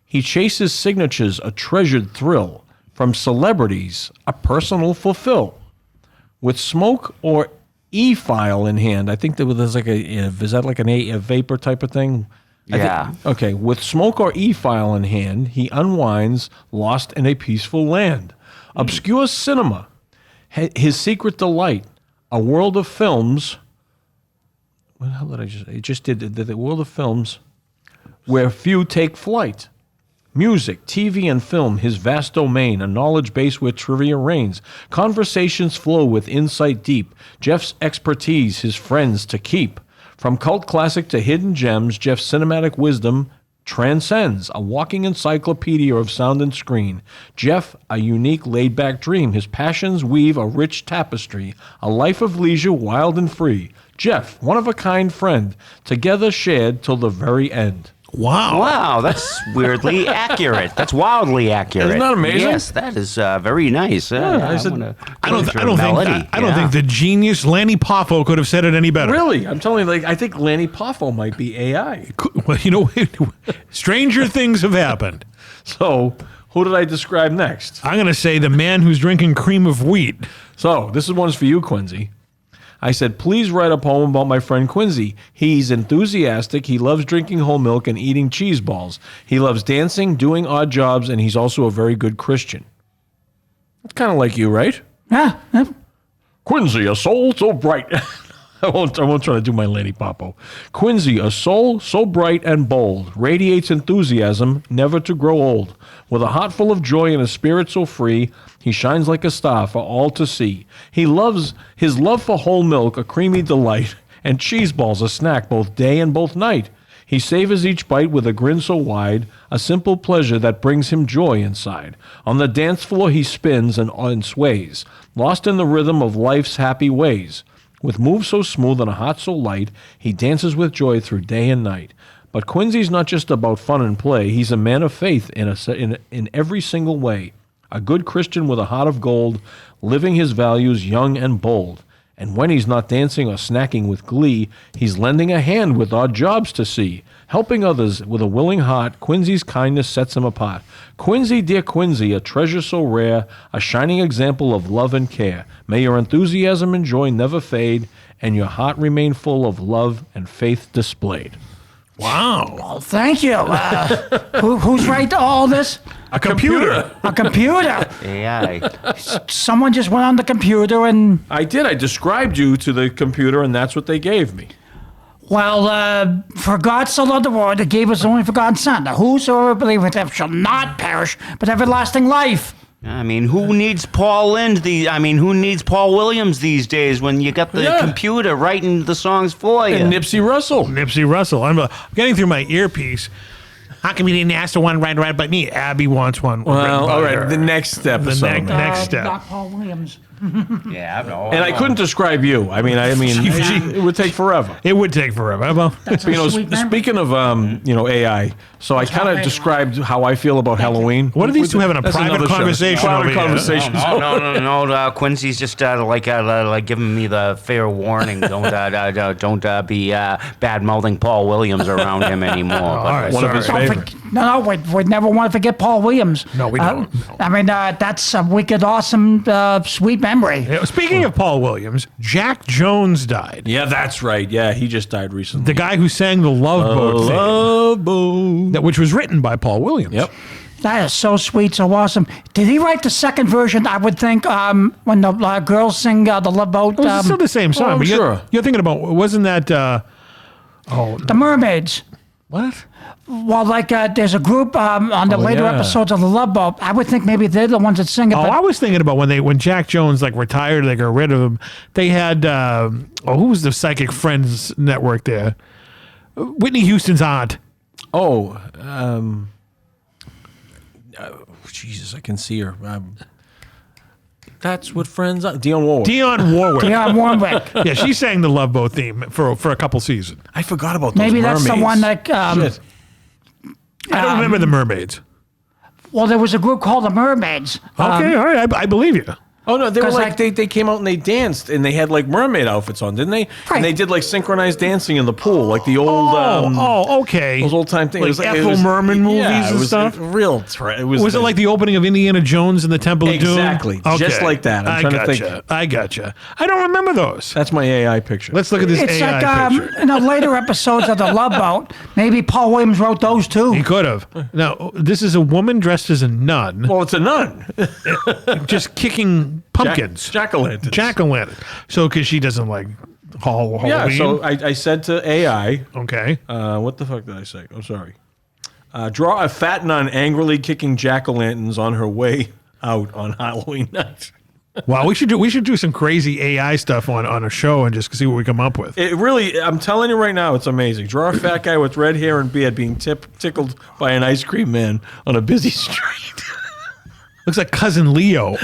He chases signatures, a treasured thrill. From celebrities, a personal fulfill. With smoke or e-file in hand, I think there's like is that like a vapor type of thing? Yeah. Okay, with smoke or e-file in hand, he unwinds, lost in a peaceful land. Obscure cinema, his secret delight, a world of films. What the hell did I just did the world of films where few take flight. Music, TV, and film, his vast domain, a knowledge base where trivia reigns. Conversations flow with insight deep. Jeff's expertise, his friends to keep. From cult classic to hidden gems, Jeff's cinematic wisdom transcends, a walking encyclopedia of sound and screen. Jeff, a unique laid-back dream. His passions weave a rich tapestry, a life of leisure wild and free. Jeff, one-of-a-kind friend, together shared till the very end. Wow. Wow, that's weirdly accurate. That's wildly accurate. Isn't that amazing? Yes, that is very nice. I said- I don't think the genius Lanny Poffo could have said it any better. Really? I'm telling you, I think Lanny Poffo might be AI. Well, stranger things have happened. So, who did I describe next? I'm going to say the man who's drinking cream of wheat. So, this one's for you, Quincy. I said, please write a poem about my friend Quincy. He's enthusiastic. He loves drinking whole milk and eating cheese balls. He loves dancing, doing odd jobs, and he's also a very good Christian. That's kind of like you, right? Yeah. Quincy, a soul so bright. I won't try to do my Lanny Popo. Quincy, a soul so bright and bold, radiates enthusiasm, never to grow old. With a heart full of joy and a spirit so free, he shines like a star for all to see. He loves his love for whole milk, a creamy delight, and cheese balls, a snack both day and both night. He savors each bite with a grin so wide, a simple pleasure that brings him joy inside. On the dance floor he spins and sways, lost in the rhythm of life's happy ways. With moves so smooth and a heart so light, he dances with joy through day and night. But Quincy's not just about fun and play. He's a man of faith in every single way. A good Christian with a heart of gold, living his values young and bold. And when he's not dancing or snacking with glee, he's lending a hand with odd jobs to see. Helping others with a willing heart, Quincy's kindness sets him apart. Quincy, dear Quincy, a treasure so rare, a shining example of love and care. May your enthusiasm and joy never fade, and your heart remain full of love and faith displayed. Wow. Well, thank you. Who's right to all this? A computer. A computer. AI. Someone just went on the computer and, I did. I described you to the computer, and that's what they gave me. well, for God so loved the world, that gave us only forgotten Son. Now, whosoever believeth in him shall not perish, but have everlasting life. I mean, who needs Paul who needs Paul Williams these days when you got the computer writing the songs for you? And Nipsey Russell. Nipsey Russell. I'm getting through my earpiece. How come you didn't ask the one right by me? Abby wants one. Well, all right. The next episode. next step. Not Paul Williams. Yeah, no. And I couldn't describe you. I mean, it would take forever. It would take forever. Well, That's a sweet memory. Speaking of AI, so I kind of described how I feel about Halloween. what are these two having a That's private another show. conversation Private over here? conversation. No. Quincy's just like giving me the fair warning. Don't be bad mouthing Paul Williams around him anymore. All right, One of his sorry. favorites. No, we'd never want to forget Paul Williams. No, we don't. I mean, that's a wicked, awesome, sweet memory. Yeah, speaking of Paul Williams, Jack Jones died. Yeah, that's right. Yeah, he just died recently. The guy who sang the Love Boat theme, Love Boat. which was written by Paul Williams. Yep. That is so sweet, so awesome. Did he write the second version? I would think when the girls sing the Love Boat. It was still the same song, oh, but sure. you're thinking about, wasn't that, the Mermaids. what? Well, there's a group on the later yeah. episodes of the Love Boat. I would think maybe they're the ones that sing it. Oh, but I was thinking about when Jack Jones retired, they got rid of him. They had who was the Psychic Friends network there? Whitney Houston's aunt. Oh, Jesus, I can see her. That's what friends are. Dionne Warwick. Dionne Warwick. Dionne Warwick. Yeah, she sang the Love Boat theme for a couple seasons. I forgot about those Maybe that's the mermaids. one that. Shit. I don't remember the Mermaids. Well, there was a group called the Mermaids. Okay, all right, I believe you. Oh no, they were 'Cause they came out and they danced and they had mermaid outfits on, didn't they? Right. And they did synchronized dancing in the pool, like the old Okay. those old time things. Like Ethel Merman movies yeah, and was stuff? It Was it like the opening of Indiana Jones and the Temple of Doom? Exactly, just like that. I'm trying to think. I gotcha. I don't remember those. That's my AI picture. Let's look at this It's AI picture. in the later episodes of the Love Boat. Maybe Paul Williams wrote those too. He could have. Now, this is a woman dressed as a nun, well, it's a nun. just kicking pumpkins. Jack-o'-lanterns. Jack-o'-lantern. So, because she doesn't like Halloween. Yeah, so I said to AI, Okay. what the fuck did I say? I'm sorry. Draw a fat nun angrily kicking jack-o'-lanterns on her way out on Halloween night. Wow, we should do some crazy AI stuff on a show and just see what we come up with. It really, I'm telling you right now, it's amazing. Draw a fat guy with red hair and beard being tickled by an ice cream man on a busy street. Looks like Cousin Leo.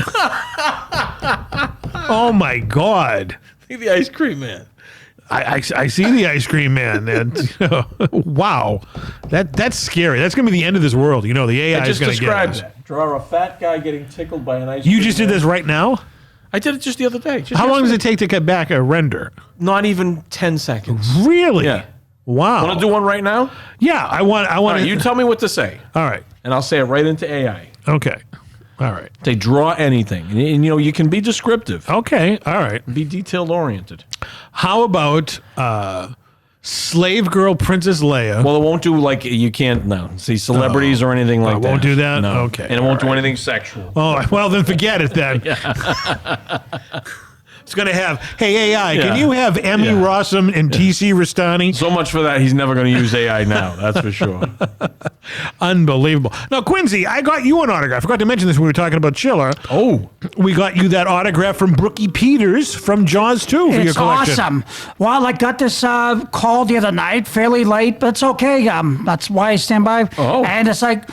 Oh my God! See the ice cream man. I see the ice cream man. And, wow, that's scary. That's gonna be the end of this world. You know, the AI is gonna get us. That. Draw a fat guy getting tickled by an ice cream You just did man. this right now? I did it just the other day. How long does it take to get back a render? Not even 10 seconds. Really? Yeah. Wow. Want to do one right now? Yeah, I want. All right, you tell me what to say, All right. and I'll say it right into AI. Okay. All right. They draw anything, and you know you can be descriptive, Okay. All right. be detail oriented. How about Slave Girl Princess Leia? Well, it won't do like you can't see celebrities or anything like that. won't do that? No. Okay, and it won't do anything sexual. Oh, well, then forget it then. It's going to have, hey, AI, can you have Emmy Rossum and TC Restani? So much for that. He's never going to use AI now. That's for sure. Unbelievable. Now, Quincy, I got you an autograph. I forgot to mention this when we were talking about Chiller. Oh, We got you that autograph from Brookie Peters from Jaws 2 for your It's collection. awesome. Well, I got this call the other night, fairly late, but it's okay. That's why I stand by. Oh. And it's like,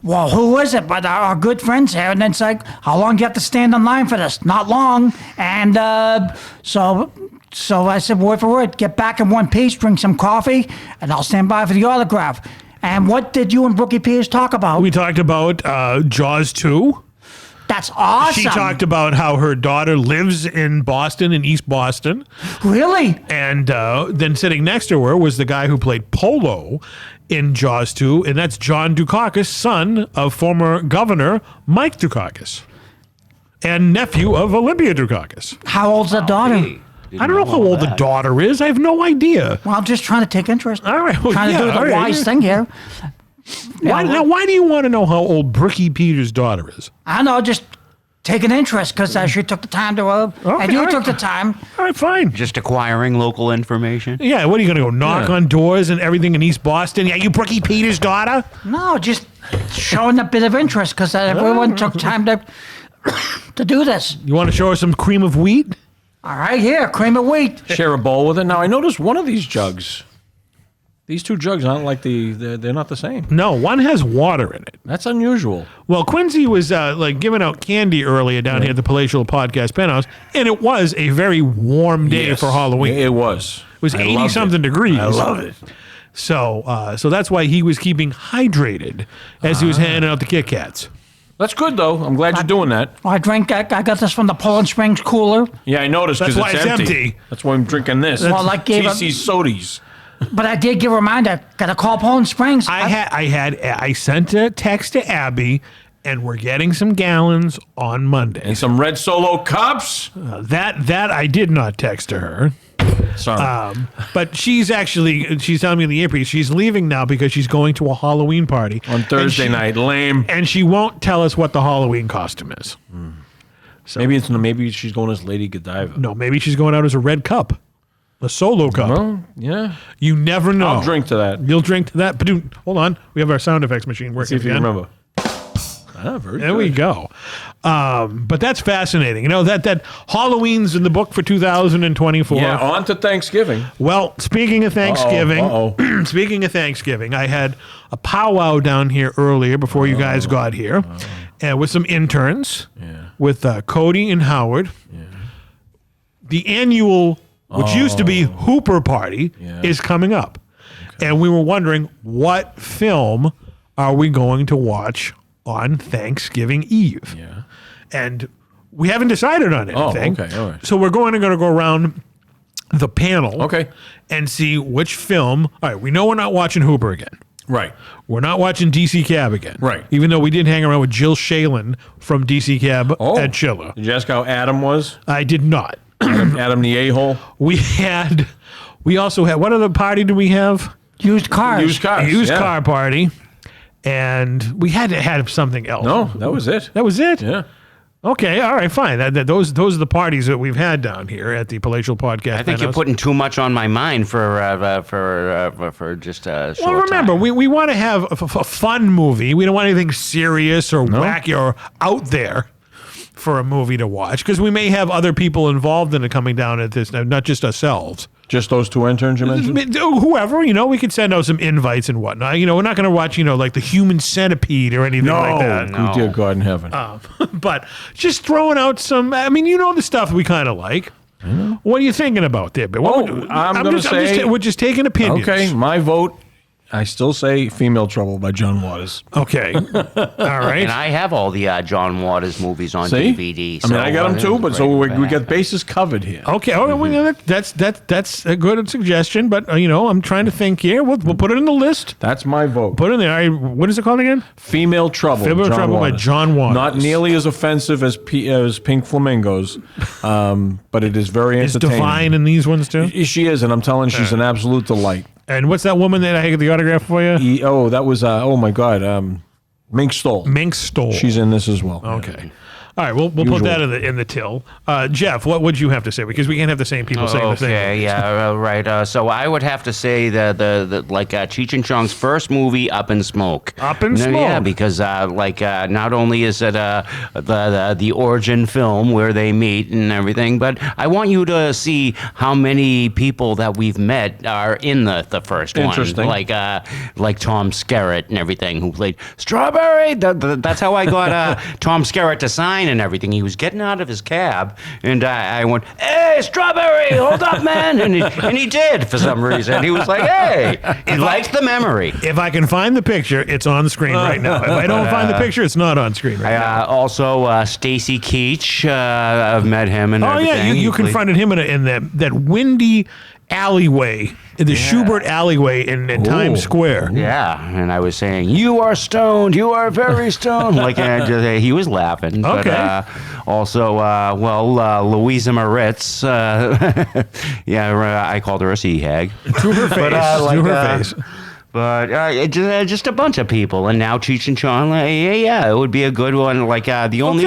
well, who is it? But our good friends here. And it's like, how long do you have to stand in line for this? Not long. And so I said, word for word, get back in one piece, drink some coffee, and I'll stand by for the autograph. And what did you and Brookie Peters talk about? We talked about Jaws 2. That's awesome. She talked about how her daughter lives in Boston, in East Boston. Really? And then sitting next to her was the guy who played Polo in Jaws 2, and that's John Dukakis, son of former governor Mike Dukakis, and nephew of Olympia Dukakis. How old's the daughter? I don't know how old the daughter is. I have no idea. Well, I'm just trying to take interest. All right. Well, Trying to do the wise thing here. Why do you want to know how old Brookie Peters' daughter is? I know, just take an interest because she took the time to, and you took the time. All right, fine. Just acquiring local information. Yeah, what are you going to go knock on doors and everything in East Boston? Yeah, you Brookie Peters' daughter? No, just showing a bit of interest because everyone took time to do this. You want to show her some cream of wheat? All right, here, cream of wheat. share a bowl with it. Now I noticed one of these jugs. These two jugs aren't like they're not the same. No, one has water in it. That's unusual. Well, Quincy was giving out candy earlier down here at the Palatial Podcast Penthouse, and it was a very warm day for Halloween. It was. It was I 80 loved something it. degrees. I love it. So that's why he was keeping hydrated as he was handing out the Kit Kats. That's good though. I'm glad you're doing that. I got this from the Poland Springs cooler, Yeah, I noticed That's because why it's empty. That's why I'm drinking this. Well, I gave TC Sodies. but I did give a reminder. Got to call Poland Springs. I sent a text to Abby, and we're getting some gallons on Monday. And some red Solo cups. That I did not text to her. Sorry. But she's telling me in the earpiece she's leaving now because she's going to a Halloween party On Thursday night. Lame. and she won't tell us what the Halloween costume is. Maybe she's going as Lady Godiva. No, maybe she's going out as a red cup, a solo cup. Well, yeah. You never know. I'll drink to that. You'll drink to that. But hold on, we have our sound effects machine See working if you again. remember. Very There good. we go. But that's fascinating. You know that Halloween's in the book for 2024. Yeah, on to Thanksgiving. Well, speaking of Thanksgiving, Uh-oh. speaking of Thanksgiving, I had a powwow down here earlier before you guys got here, with some interns, with Cody and Howard. The annual, which used to be Hooper Party, is coming up, and we were wondering what film are we going to watch on Thanksgiving Eve? Yeah. And we haven't decided on anything. okay, all right. So we're going to go around the panel. Okay. And see which film. All right, we know we're not watching Hooper again. Right. We're not watching DC Cab again. Right. Even though we did hang around with Jill Shalin from DC Cab at Chiller. Did you ask how Adam was? I did not. Adam the a-hole? We also had, what other party do we have? Used cars. Used cars. A used yeah. car party. And we had to have something else. No, that was it. That was it? Yeah. Okay, all right, fine. Those are the parties that we've had down here at the Palatial Podcast. I think you're putting too much on my mind for just a short Well, remember, time. we want to have a fun movie. We don't want anything serious or wacky or out there for a movie to watch, because we may have other people involved in it coming down at this, not just ourselves. Just those two interns you mentioned? Whoever, we could send out some invites and whatnot. We're not going to watch, like the Human Centipede or anything like that. No, dear God in heaven. But just throwing out some, the stuff we kind of like. What are you thinking about there? We're just taking opinions. Okay, my vote, I still say Female Trouble by John Waters. Okay. All right. And I have all the John Waters movies on See? DVD. I got them too, but so we got bases covered here. Okay, that's a good suggestion, but I'm trying to think here. We'll put it in the list. That's my vote. Put it in there. What is it called again? Female Trouble. Female Trouble by John Waters. Not nearly as offensive as Pink Flamingos, but it is very Is entertaining. Divine in these ones too? She is, and I'm telling you, she's an absolute delight. And what's that woman that I get the autograph for you? That was oh my God, Mink Stoll. Mink Stoll. She's in this as well. Okay. All right, we'll put that in the till. Jeff, what would you have to say? Because we can't have the same people saying the same. Okay, yeah, right. So I would have to say the Cheech and Chong's first movie, Up in Smoke. Up in Smoke. Yeah, because not only is it the origin film where they meet and everything, but I want you to see how many people that we've met are in the first one. Interesting. Like Tom Skerritt and everything, who played Strawberry. That's how I got Tom Skerritt to sign and everything. He was getting out of his cab, and I went, "Hey, Strawberry, hold up, man!" And he did for some reason. He was like, "Hey," he liked the memory. If I can find the picture, it's on the screen right now. If I don't find the picture, it's not on screen right now. Also, Stacy Keach, I've met him and everything. Yeah, you confronted him in that windy alleyway, in the Schubert alleyway in Times Square. Yeah, and I was saying, "You are stoned. You are very stoned." He was laughing. Okay. But, also, Louisa Moritz. I called her a sea hag. To her face. But just a bunch of people, and now Cheech and Chong. It would be a good one. The only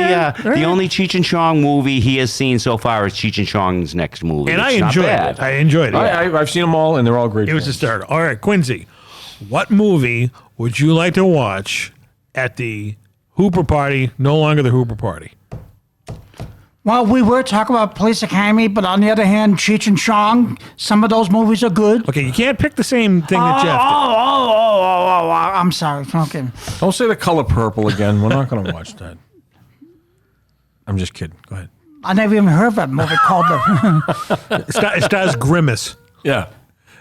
Cheech and Chong movie he has seen so far is Cheech and Chong's next movie. And It's I not enjoyed bad. it. I enjoyed it. I've seen them all, and they're all great. It was a start. All right, Quincy, what movie would you like to watch at the Hooper Party? No longer the Hooper Party. Well, we were talking about Police Academy, but on the other hand, Cheech and Chong, some of those movies are good. Okay, you can't pick the same thing that Jeff did. I'm sorry. Okay. Don't say The Color Purple again. We're not going to watch that. I'm just kidding. Go ahead. I never even heard of that movie called The... It stars Grimace. Yeah,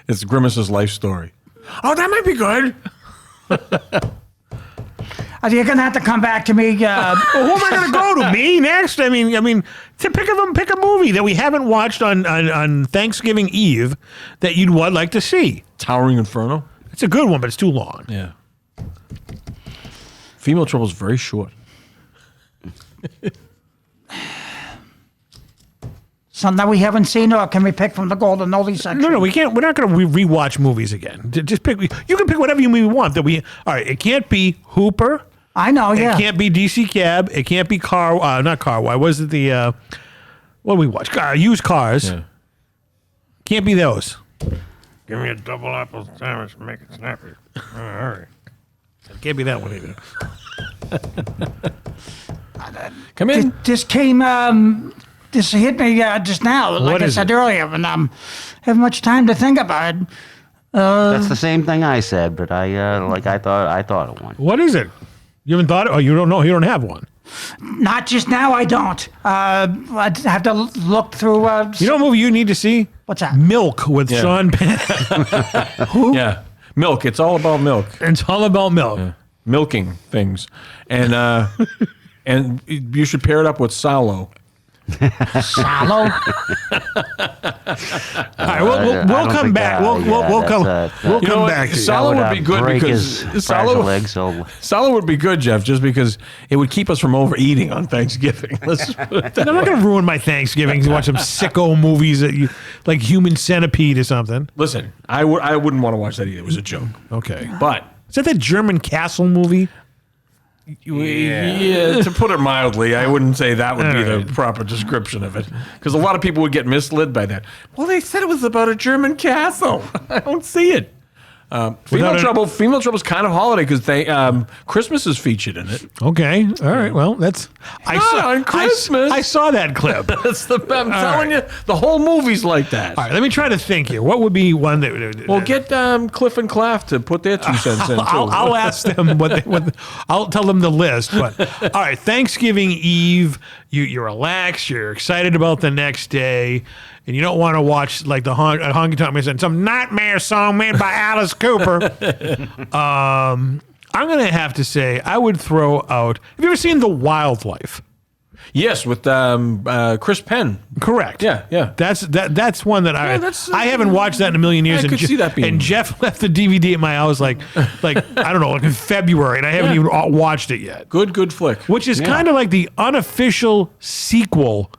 it's Grimace's life story. Oh, that might be good. You're going to have to come back to me. Well, who am I going to go to? Me next? I mean, to pick a movie that we haven't watched on Thanksgiving Eve that you'd like to see. Towering Inferno. It's a good one, but it's too long. Yeah. Female Trouble is very short. Something that we haven't seen, or can we pick from the Golden Oldie section? No, we can't. We're not going to rewatch movies again. Just pick. You can pick whatever you want. All right. It can't be Hooper. I know. Yeah. It can't be DC Cab. It can't be not Car. Why was it the? What do we watch? Used Cars. Yeah. Can't be those. Give me a double apple sandwich and make it snappy. All right. It can't be that one either. Come in. This came. This hit me just now. Like I said earlier, and haven't much time to think about it. That's the same thing I said, but I thought of one. What is it? You haven't thought? Oh, you don't know. You don't have one. Not just now. I don't. I'd have to look through. You know what movie you need to see? What's that? Milk with Sean Penn. Who? Yeah. Milk. It's all about milk. It's all about milk. Yeah. Milking things. And and you should pair it up with Salo. Shallow. All right, we'll come back. We'll come back to you. Salo would be good because Salo would be good, Jeff, just because it would keep us from overeating on Thanksgiving. I'm not going to ruin my Thanksgiving to watch some sicko movies that you like, Human Centipede or something. Listen, I wouldn't want to watch that either. It was a joke. Okay, But is that German castle movie? Yeah, to put it mildly, I wouldn't say that would be the proper description of it, because a lot of people would get misled by that. Well, they said it was about a German castle. I don't see it. Female Trouble's kind of holiday because they Christmas is featured in it. Okay, all right. Well, that's on Christmas. I saw that clip. That's I'm telling you, the whole movie's like that. All right, let me try to think here. What would be one that? Well, get Cliff and Claff to put their 2 cents in too. I'll ask them what I'll tell them the list. But all right, Thanksgiving Eve, you relax, you're excited about the next day, and you don't want to watch like the Honky Tonk Man and some nightmare song made by Alice Cooper. I'm gonna have to say I would throw out. Have you ever seen The Wildlife? Yes, with Chris Penn. Correct. Yeah. That's one that I haven't watched that in a million years. I could see that being. And Jeff left the DVD at my house like I don't know, like in February, and I haven't even watched it yet. Good flick. Which is kind of like the unofficial sequel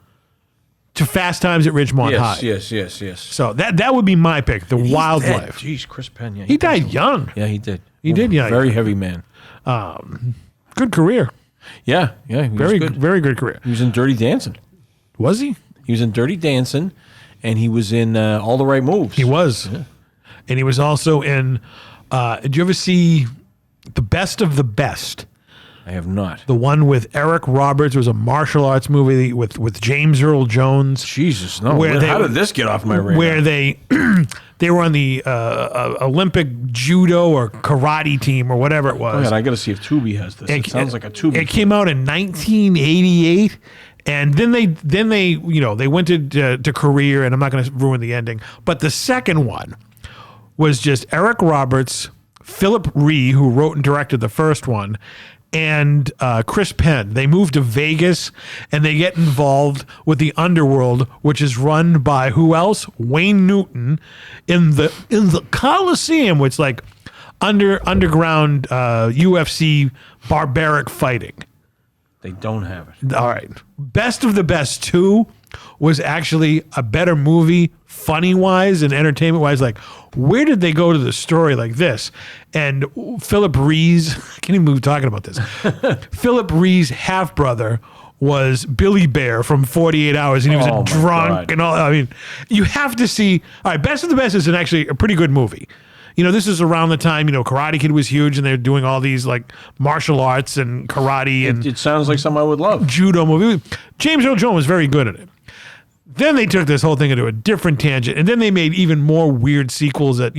to Fast Times at Ridgemont High. Yes. So that would be my pick. The Wildlife. Jeez, Chris Penn. Yeah, He died young. Yeah, he did. He did. Yeah, very heavy man. good career. Yeah. He was Very good. very good career. He was in Dirty Dancing. Was he? He was in Dirty Dancing, and he was in All the Right Moves. He was. Yeah. And he was also in. Did you ever see The Best of the Best? I have not. The one with Eric Roberts. It was a martial arts movie with James Earl Jones. Jesus, no. Where How did this get off my radar? Where they they were on the Olympic judo or karate team or whatever it was. Oh, God, I got to see if Tubi has this. It sounds like a Tubi. It came out in 1988. And then they went to Korea, and I'm not going to ruin the ending. But the second one was just Eric Roberts, Philip Ree, who wrote and directed the first one, and Chris Penn. They moved to Vegas, and they get involved with the underworld, which is run by who else? Wayne Newton in the Coliseum, which is like underground UFC barbaric fighting. They don't have it. All right. Best of the Best 2 was actually a better movie, funny-wise and entertainment-wise. Like, where did they go to the story like this? And Philip Ree's, I can't even believe we're talking about this. Philip Ree's half-brother was Billy Bear from 48 Hours, and he was a drunk and all. I mean, you have to see. All right, Best of the Best is actually a pretty good movie. This is around the time, Karate Kid was huge, and they're doing all these like martial arts and karate and it sounds like something I would love. Judo movie. James Earl Jones was very good at it. Then they took this whole thing into a different tangent, and then they made even more weird sequels that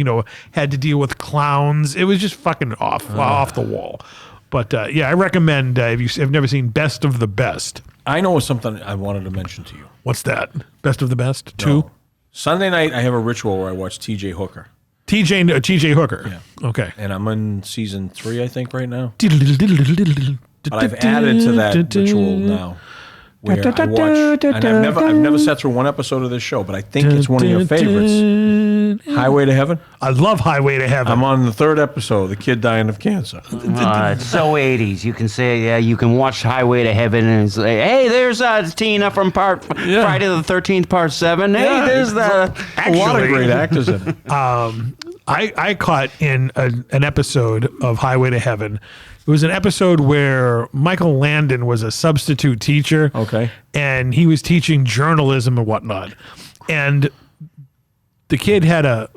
had to deal with clowns. It was just fucking off the wall. But I recommend if you have never seen Best of the Best. I know something I wanted to mention to you. What's that? Best of the Best 2. No. Sunday night I have a ritual where I watch T.J. Hooker. T.J. Hooker. Yeah. Okay. And I'm in season 3, I think, right now. But I've added to that ritual now, where I watch. And I've never sat through one episode of this show, but I think it's one of your favorites. Highway to Heaven. I love Highway to Heaven. I'm on the 3rd episode. The kid dying of cancer. It's so 80s. You can say, yeah, you can watch Highway to Heaven and say, hey, there's Tina from Friday the 13th, Part 7. Hey, there's a lot of great actors in it. I caught in an episode of Highway to Heaven. It was an episode where Michael Landon was a substitute teacher. Okay. And he was teaching journalism and whatnot. And the kid had a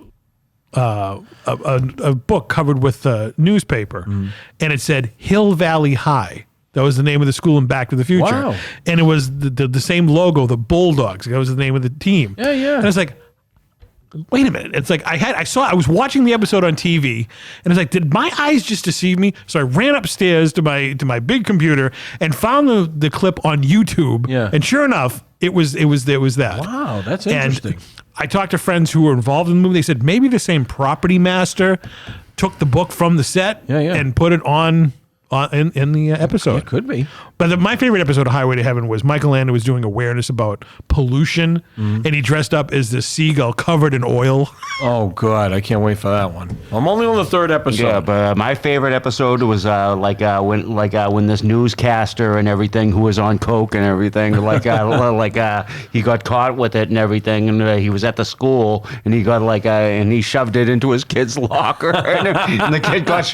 book covered with a newspaper, and it said Hill Valley High. That was the name of the school in Back to the Future. Wow. And it was the same logo, the Bulldogs. That was the name of the team. Yeah. And it's like, wait a minute. It's like I was watching the episode on TV, and it's like, did my eyes just deceive me? So I ran upstairs to my big computer and found the clip on YouTube. Yeah. And sure enough, it was that. Wow, that's interesting. And I talked to friends who were involved in the movie. They said maybe the same property master took the book from the set and put it on in the episode. It could be. But my favorite episode of Highway to Heaven was Michael Landon was doing awareness about pollution, and he dressed up as this seagull covered in oil. Oh, God. I can't wait for that one. I'm only on the 3rd episode. Yeah, but my favorite episode was when this newscaster and everything who was on coke and everything, he got caught with it and everything, and he was at the school and he got and he shoved it into his kid's locker, and the kid got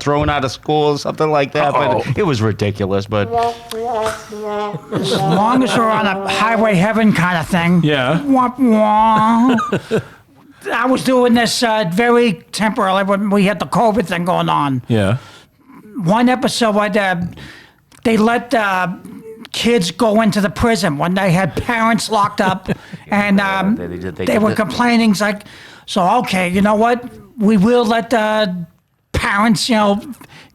thrown out of school or something like like that. But it was ridiculous. But As long as we're on a highway heaven kind of thing. Yeah. Wah, wah. I was doing this very temporarily when we had the COVID thing going on. Yeah. One episode where they let kids go into the prison when they had parents locked up, and they were complaining. It's like, so okay, you know what? We will let parents,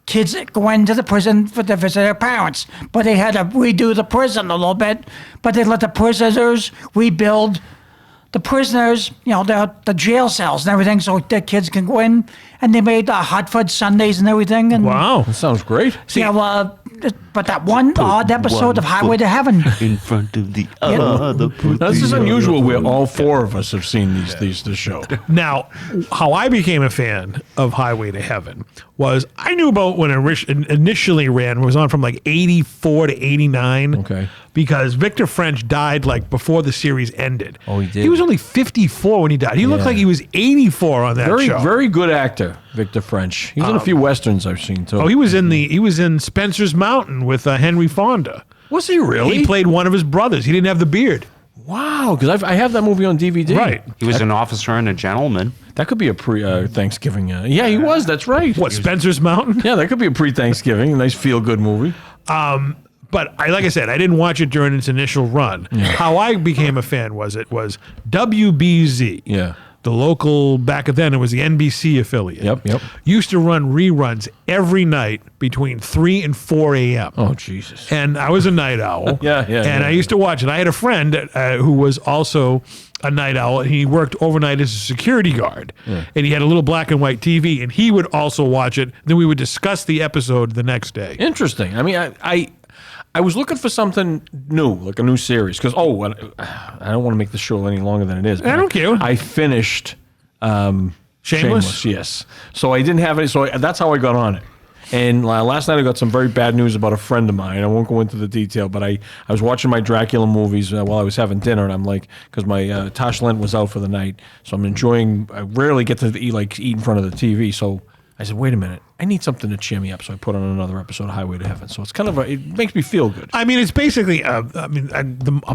kids go into the prison to visit their parents, but they had to redo the prison a little bit. But they let the prisoners rebuild the prisoners, the jail cells and everything, so the kids can go in. And they made hot fudge sundaes and everything. And Wow. That sounds great. but that one odd episode of Highway to Heaven. in front of the other. Now, this is unusual where all four of us have seen this show. Now, how I became a fan of Highway to Heaven was I knew about when it initially ran. It was on from like 84 to 89. Okay. Because Victor French died like before the series ended. Oh, he did? He was only 54 when he died. He looked like he was 84 on that Very, show. very good actor, Victor French. He's in a few westerns I've seen too. Oh, he was in Spencer's Mountain with Henry Fonda. Was he really? He played one of his brothers. He didn't have the beard. Wow, because I have that movie on DVD. Right. He was an officer and a gentleman. That could be a pre-Thanksgiving. Yeah, he was. That's right. What, Spencer's Mountain? Yeah, that could be a pre-Thanksgiving. A nice feel-good movie. But like I said, I didn't watch it during its initial run. How I became a fan was WBZ. Yeah. The local, back then, it was the NBC affiliate. Yep. Used to run reruns every night between 3 and 4 a.m. Oh, Jesus. And I was a night owl. And I used to watch it. I had a friend who was also a night owl. And he worked overnight as a security guard. And he had a little black and white TV. And he would also watch it. Then we would discuss the episode the next day. Interesting. I mean, I was looking for something new, like a new series. Because, I don't want to make the show any longer than it is. I don't care. I finished Shameless? Yes. So I didn't have any. So that's how I got on it. And last night I got some very bad news about a friend of mine. I won't go into the detail, but I was watching my Dracula movies while I was having dinner, and I'm like, because my Tosh Lent was out for the night, so I'm enjoying. I rarely get to eat in front of the TV. So I said, wait a minute, I need something to cheer me up. So I put on another episode of Highway to Heaven. So it's kind of it makes me feel good. I mean, it's basically a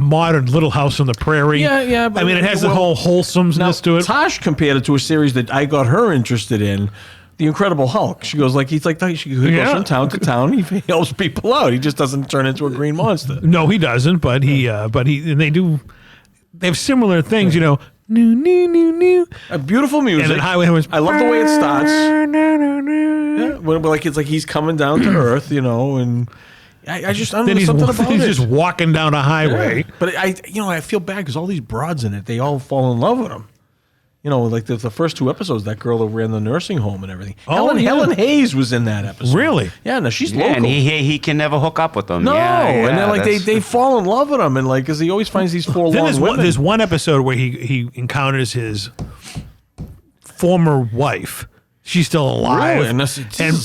modern Little House on the Prairie. Yeah. But I mean, it has the whole wholesomeness to it. Tosh compared it to a series that I got her interested in, The Incredible Hulk. She goes he goes from town to town. He helps people out. He just doesn't turn into a green monster. No, he doesn't. But and they have similar things. New. Beautiful music. And then Highway was. I love the way it starts. It's like he's coming down to earth, and I just don't know something about he's it. just walking down a highway. Yeah. But I feel bad because all these broads in it, they all fall in love with him. Like the first two episodes, that girl that ran the nursing home and everything. Oh, Helen Hayes was in that episode. Really? Yeah, no, she's local. And he can never hook up with them. No, and they're they fall in love with him, and because he always finds these forlorn women. There's one episode where he encounters his former wife. She's still alive, Really?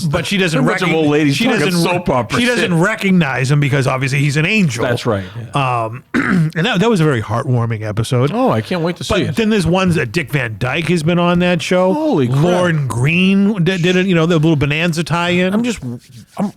but she doesn't. Bunch of old ladies she talking doesn't. soap opera She doesn't shit. recognize him because obviously he's an angel. That's right. Yeah. And that was a very heartwarming episode. Oh, I can't wait to see But it. then there's ones that Dick Van Dyke has been on that show. Holy crap. Lauren Green did it. The little Bonanza tie-in.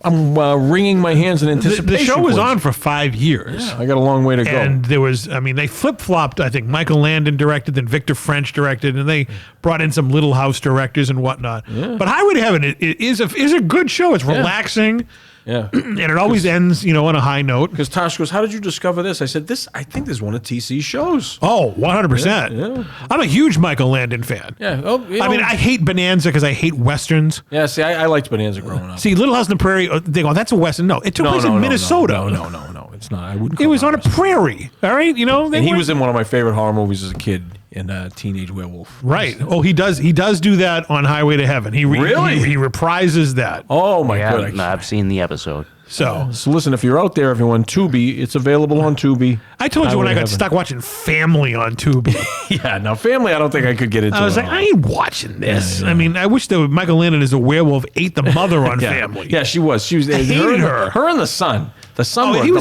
I'm wringing my hands in anticipation. The show was for it. on for 5 years. I got a long way to go. And there was, they flip-flopped. I think Michael Landon directed, then Victor French directed, and they brought in some Little House directors and whatnot. Yeah. But Highway to Heaven it is a good show. It's relaxing. Yeah. And it always ends, on a high note. Because Tosh goes, how did you discover this? I said, I think this is one of TC's shows. Oh, 100%. Yeah. I'm a huge Michael Landon fan. Yeah. Oh, I hate Bonanza because I hate Westerns. Yeah, see, I liked Bonanza growing up. See, Little House on the Prairie, they go, that's a Western. No, it took place in Minnesota. No, it's not. I wouldn't. It was on a prairie, all right? And he was in one of my favorite horror movies as a kid. In Teenage Werewolf. Right. Oh, he does do that on Highway to Heaven. He reprises that. Oh my god! I've seen the episode. So listen, if you're out there, everyone, Tubi, it's available on Tubi. I told you when I got stuck watching Family on Tubi. Yeah, now Family, I don't think I could get into. I was like, I ain't watching this. Yeah. I mean, I wish that Michael Landon as a werewolf ate the mother on Family. Yeah, she was. She was. I hated her. Her and the son. The son he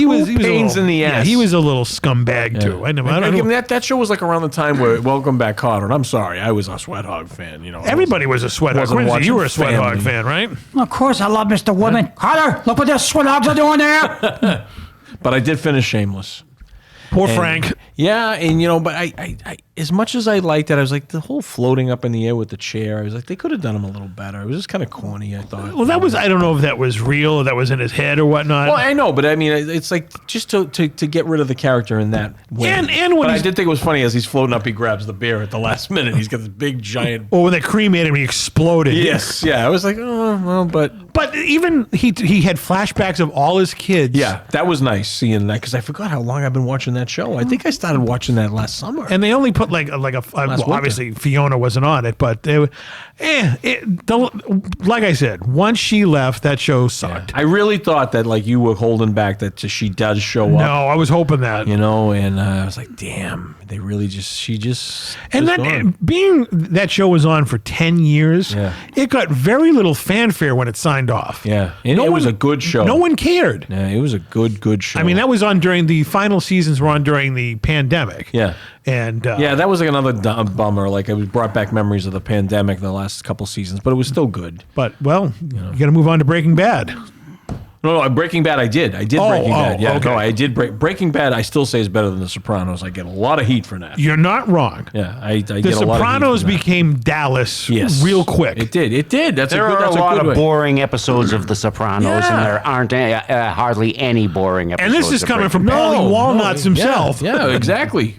was pains in the ass. Yeah, he was a little scumbag too. I don't know. That show was like around the time where Welcome Back, Kotter. And I'm sorry, I was a Sweat Hog fan. Everybody was a Sweat Hog. wasn't Quincy, you watching were a Sweat Hog Family. fan, right? Of course, I love Mr. Woodman. Carter, look what the sweat hogs are doing there. But I did finish Shameless. Poor Frank. Yeah, and but I as much as I liked it, I was like the whole floating up in the air with the chair. I was like, they could have done him a little better. It was just kind of corny, I thought. Well, I don't know if that was real or that was in his head or whatnot. Well, I know, but I mean, it's like just to get rid of the character in that way. And when but I did think it was funny as he's floating up, he grabs the beer at the last minute. He's got this big giant. Or when they cremated him, he exploded. Yes, yeah. I was like, oh well, But even he had flashbacks of all his kids. yeah, that was nice seeing that because I forgot how long I've been watching that show. I think I started watching that last summer. And they only put like winter. obviously Fiona wasn't on it, but like I said, once she left, that show sucked. I really thought that like you were holding back that she does show up. No, I was hoping that. And I was like, damn, they really she just. And then being that show was on for 10 years, it got very little fanfare when it signed off. Yeah, and it was a good show. No one cared. Yeah, it was a good show. I mean, that was on during the final seasons were on during the pandemic. Yeah. And yeah, that was like another bummer. Like it brought back memories of the pandemic the last couple seasons, but it was still good. But you got to move on to Breaking Bad. No, Breaking Bad. I did Breaking Bad. Yeah, okay. no, I did Breaking Bad. I still say is better than The Sopranos. I get a lot of heat for that. You're not wrong. Yeah, I get a lot of heat. The Sopranos became Dallas real quick. It did. That's there a lot good of boring episodes of The Sopranos, and there aren't hardly any boring episodes. And this is of coming from Breaking Bad. Paulie Walnuts himself. Yeah, exactly.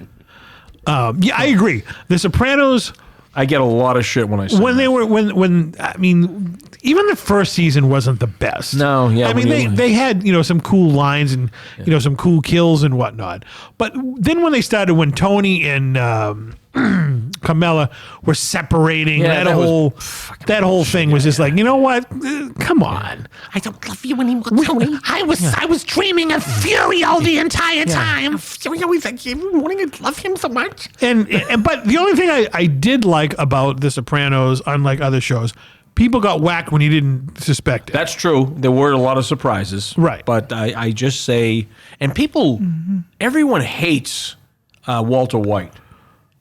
Yeah, I agree. The Sopranos. I get a lot of shit when I say when I mean, even the first season wasn't the best. No, yeah. I mean, they had some cool lines and some cool kills and whatnot. But then when Tony and Carmela were separating, that whole thing was just like, you know what? Come on. I don't love you anymore, Tony. I was dreaming of Furio the entire time. Furio is like every morning. I love him so much. And but the only thing I did like about The Sopranos, unlike other shows, people got whacked when you didn't suspect it. That's true. There were a lot of surprises. Right. But I just say, and people, everyone hates Walter White.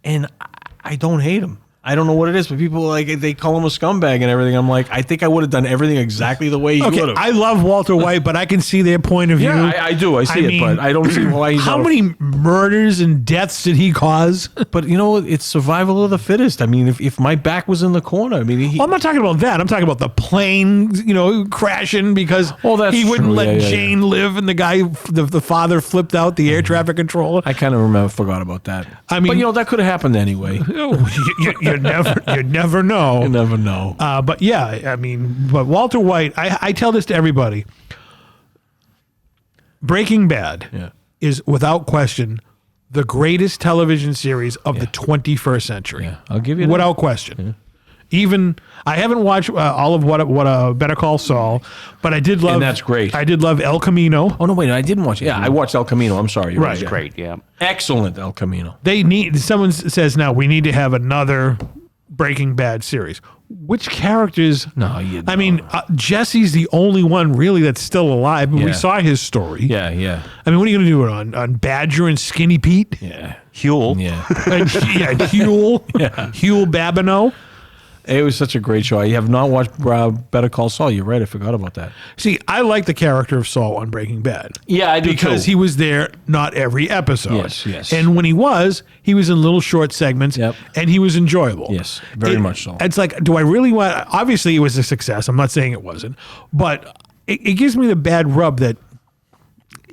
And I don't hate him. I don't know what it is, but people they call him a scumbag and everything. I'm like, I think I would have done everything exactly the way he would have. I love Walter White, but I can see their point of view. Yeah, I do. I see it, but I don't see why he's how many murders and deaths did he cause? But it's survival of the fittest. I mean, if my back was in the corner, I mean, I'm not talking about that. I'm talking about the plane, crashing because he wouldn't let Jane live, and the guy, the father, flipped out the air traffic controller. I kind of forgot about that. I mean, but that could have happened anyway. You never know. You never know. But yeah, I mean, but Walter White, I tell this to everybody. Breaking Bad is without question the greatest television series of the 21st century. Yeah, I'll give you that. Without question. Yeah. Even I haven't watched all of what Better Call Saul, but I did love. And that's great. I did love El Camino. Oh no, wait, I didn't watch it. Yeah, I watched El Camino. I'm sorry, right? Yeah. Great, yeah, excellent El Camino. Someone says now we need to have another Breaking Bad series. Which characters? No, I mean, Jesse's the only one really that's still alive, and we saw his story. Yeah. I mean, what are you going to do it on Badger and Skinny Pete? Yeah, Huel. Yeah, Huel. Yeah, Huel Babineau. It was such a great show. I have not watched Better Call Saul. You're right. I forgot about that. See, I like the character of Saul on Breaking Bad. Yeah, I do because too. he was there not every episode. Yes. And when he was in little short segments, and he was enjoyable. Yes, very much so. It's like, do I really want? Obviously, it was a success. I'm not saying it wasn't, but it gives me the bad rub that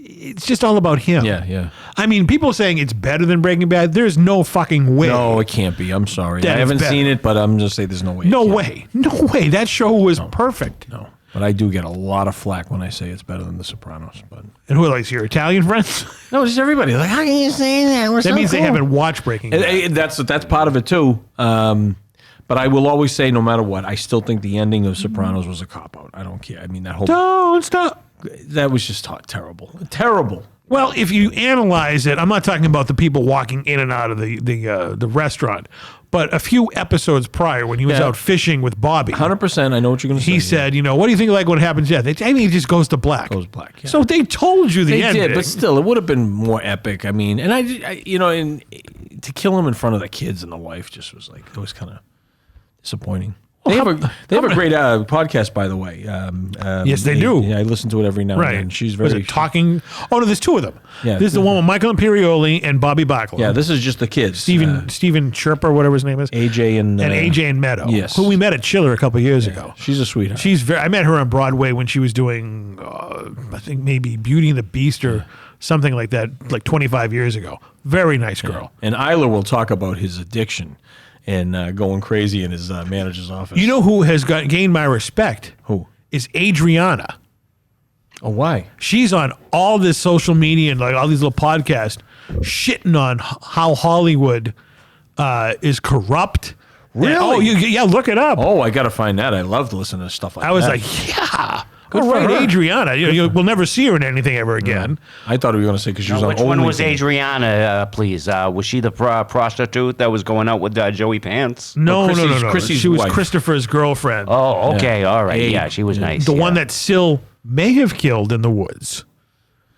it's just all about him. Yeah. I mean, people saying it's better than Breaking Bad. There's no fucking way. No, it can't be. I'm sorry. That I haven't it's seen it, but I'm just saying there's no way. No way. That show was perfect. No. But I do get a lot of flack when I say it's better than The Sopranos. But and who likes your Italian friends? No, just everybody. Like, how can you say that? That means they haven't watched Breaking Bad. That's part of it too. But I will always say, no matter what, I still think the ending of Sopranos was a cop out. I don't care. I mean, that whole don't stop. That was just terrible. Terrible. Well, if you analyze it, I'm not talking about the people walking in and out of the restaurant, but a few episodes prior when he was out fishing with Bobby. 100%. I know what you're going to say. He said, what do you think like what happens? Yeah, I think it just goes to black. Goes black. Yeah. So they told you the ending. They did, but still, it would have been more epic. I mean, and and to kill him in front of the kids and the wife just was like, it was kind of disappointing. They have a great podcast, by the way. Yes, they do. Yeah, I listen to it every now and then. She's very... Was it talking? Oh, no, there's two of them. Yeah, this is the one with Michael Imperioli and Bobby Bacala. Yeah, this is just the kids. Steven Chirper, whatever his name is. AJ and Meadow. Yes. Who we met at Chiller a couple years ago. She's a sweetheart. I met her on Broadway when she was doing, I think maybe Beauty and the Beast or something like that, like 25 years ago. Very nice girl. Yeah. And Isla will talk about his addiction and going crazy in his manager's office. You know who has gained my respect? Who? Is Adriana. Oh, why? She's on all this social media and like all these little podcasts shitting on how Hollywood is corrupt. Really? Look it up. Oh, I got to find that. I love to listen to stuff like that. I was like, yeah. Good all for right, her. Adriana. We'll never see her in anything ever again. I thought we were going to say because she was on Which one was OnlyFans. Adriana, please? Was she the prostitute that was going out with Joey Pants? No. Chrissy's She was wife. Christopher's girlfriend. Oh, okay. All right. Yeah, she was nice. The yeah. one that Syl may have killed in the woods.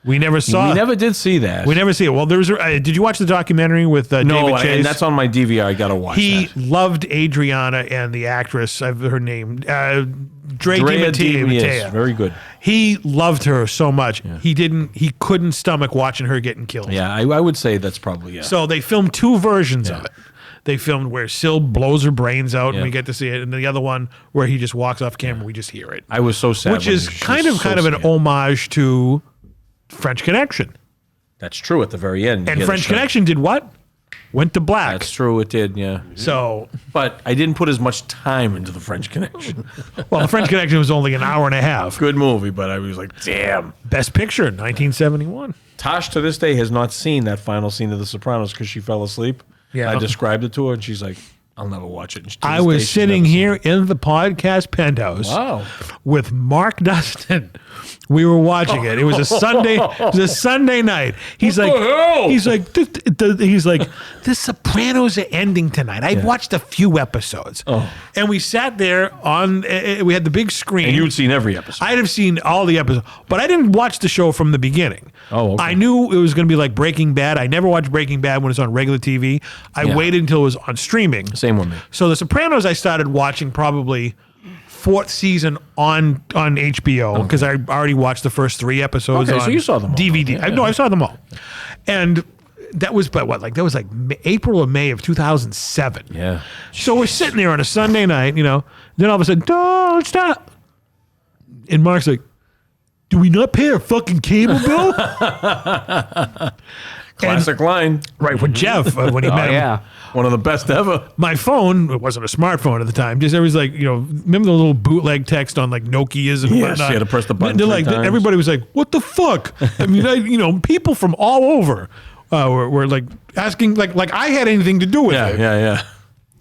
We never saw. We never did see that. We never see it. Well, there was. Did you watch the documentary with David Chase? And that's on my DVR. I got to watch He that. loved Adriana and the actress. I've her name. Drea Drea Di Matteo. yes, very good. He loved her so much. Yeah. He couldn't stomach watching her getting killed. Yeah, I would say that's probably So they filmed two versions of it. They filmed where Syl blows her brains out and we get to see it, and the other one where he just walks off camera, we just hear it. I was so sad. Which is kind of an homage to French Connection. That's true at the very end. And French Connection did what? Went to black. That's true, it did, yeah. So, but I didn't put as much time into the French Connection. Well, the French Connection was only an hour and a half. Good movie, but I was like, damn. Best Picture, 1971. Tosh to this day has not seen that final scene of The Sopranos because she fell asleep. Yeah. I described it to her, and she's like, I'll never watch it. And I was sitting here in the podcast penthouse with Mark Dustin. We were watching it. It was a Sunday. It was a Sunday night. He's like, The Sopranos are ending tonight. I've watched a few episodes, and we sat there on. We had the big screen. And you'd seen every episode. I'd have seen all the episodes, but I didn't watch the show from the beginning. Oh, okay. I knew it was going to be like Breaking Bad. I never watched Breaking Bad when it was on regular TV. I waited until it was on streaming. Same with me. So The Sopranos I started watching probably fourth season on HBO because I already watched the first 3 episodes on so you saw them all. DVD. Yeah. No, I saw them all. And that was that was like April or May of 2007. Yeah. So we're sitting there on a Sunday night, then all of a sudden, don't stop. And Mark's like, do we not pay our fucking cable bill? Classic line. Right, with Jeff when he met him. Yeah. One of the best ever. My phone, it wasn't a smartphone at the time, just everybody's like, remember the little bootleg text on like Nokias and Yes, whatnot? you had to press the button They're 3 like, times. everybody was like, what the fuck? I mean, people from all over were like asking, like I had anything to do with it. Yeah.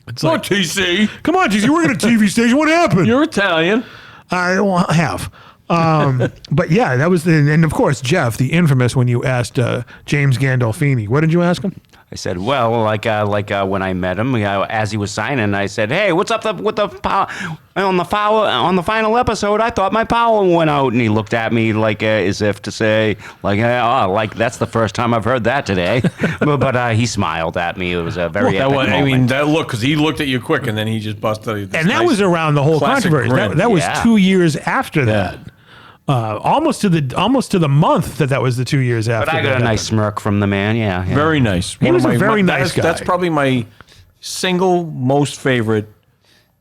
It's like, TC. come on, TC, you work at a TV station. What happened? You're Italian. I don't have. But yeah, that was and of course, Jeff, the infamous, when you asked James Gandolfini, what did you ask him? I said, well, like when I met him, as he was signing, I said, hey, what's up with the power? On the final episode, I thought my power went out, and he looked at me like as if to say, like that's the first time I've heard that today. but he smiled at me. It was a very epic moment. that look, because he looked at you quick, and then he just busted. And that was around the whole classic controversy. grin. That was 2 years after Yeah. that. Almost to the month that was the 2 years after. But I got a nice smirk from the man. Yeah. Very nice. He was a very nice guy. That's probably my single most favorite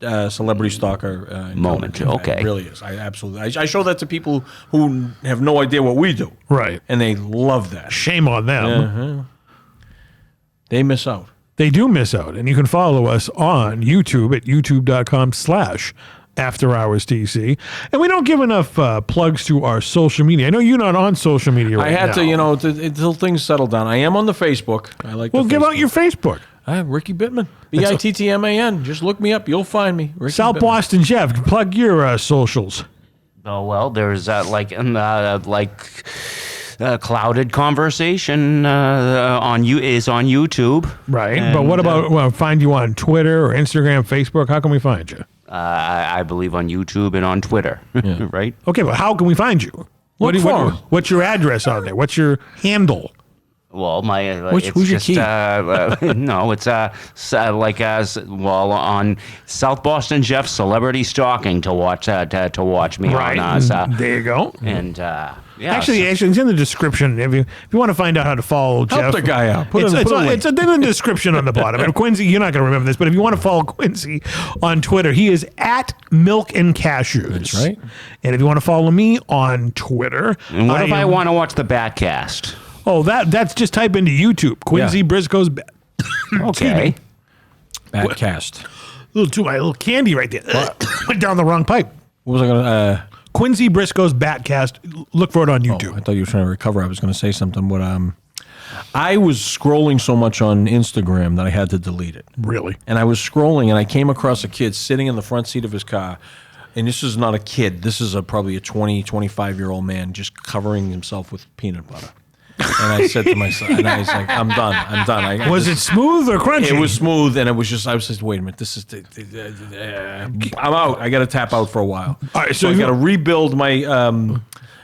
celebrity stalker Moment. Okay. It really is. I absolutely. I show that to people who have no idea what we do. Right. And they love that. Shame on them. They miss out. They do miss out. And you can follow us on YouTube at youtube.com/AfterHoursTC. And we don't give enough plugs to our social media. I know you're not on social media right now. I had to, until things settle down. I am on the Facebook. I like. Well, give out your Facebook. Ricky Bittman. Bittman. Just look me up. You'll find me. Ricky South Bittman. Boston Jeff, plug your socials. Oh well, there's Clouded Conversation on YouTube. Right. And, but what about find you on Twitter or Instagram, Facebook? How can we find you? I believe on YouTube and on Twitter, right? Okay, but how can we find you? What's your address on there? What's your handle? Well, my Who's your it's just key? no, it's on South Boston Jeff Celebrity Stalking to watch me Right. on. There you go. And yeah, Actually, it's in the description. If you want to find out how to follow Jeff, the guy out. It's a link. in the description on the bottom. And Quincy, you're not going to remember this, but if you want to follow Quincy on Twitter, he is at Milk and Cashews. That's right. And if you want to follow me on Twitter, and what if I want to watch the Batcast? Oh, that's just type into YouTube. Quincy Briscoe's. Okay. Batcast. My little candy right there. Went down the wrong pipe. What was I going to... Quincy Briscoe's Batcast. Look for it on YouTube. I thought you were trying to recover. I was going to say something, but I was scrolling so much on Instagram that I had to delete it. Really? And I was scrolling, and I came across a kid sitting in the front seat of his car. And this is not a kid. This is probably a 20, 25-year-old man just covering himself with peanut butter. And I said to myself, and I was like, I'm done. Was it smooth or crunchy? It was smooth, and I was just, wait a minute, this is, I'm out. I got to tap out for a while. All right, so I got to rebuild my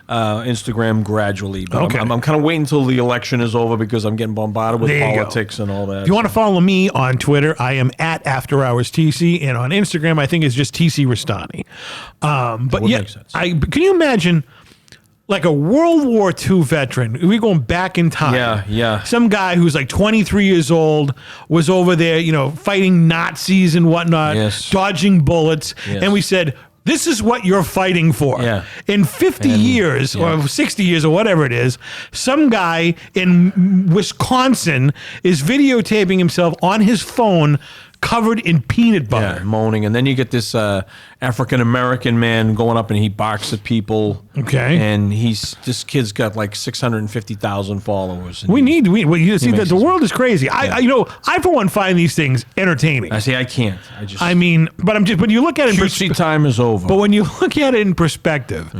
Instagram gradually. But Okay. I'm kind of waiting until the election is over because I'm getting bombarded with There you go. politics and all that. If you want to follow me on Twitter, I am at After Hours TC, and on Instagram, I think it's just TC Restani. But would yeah, make sense. can you imagine like a World War II veteran? We're going back in time. Yeah. Some guy who's like 23 years old was over there, fighting Nazis and whatnot, Yes. dodging bullets, Yes. and we said, this is what you're fighting for. Yeah. In 50 years or 60 years or whatever it is, some guy in Wisconsin is videotaping himself on his phone covered in peanut butter. Yeah, moaning. And then you get this African-American man going up and he barks at people. Okay. And this kid's got like 650,000 followers. And You see that makes the us- world is crazy. I for one find these things entertaining. I say I can't. But when you look at it, Cutesy time is over. but when you look at it in perspective,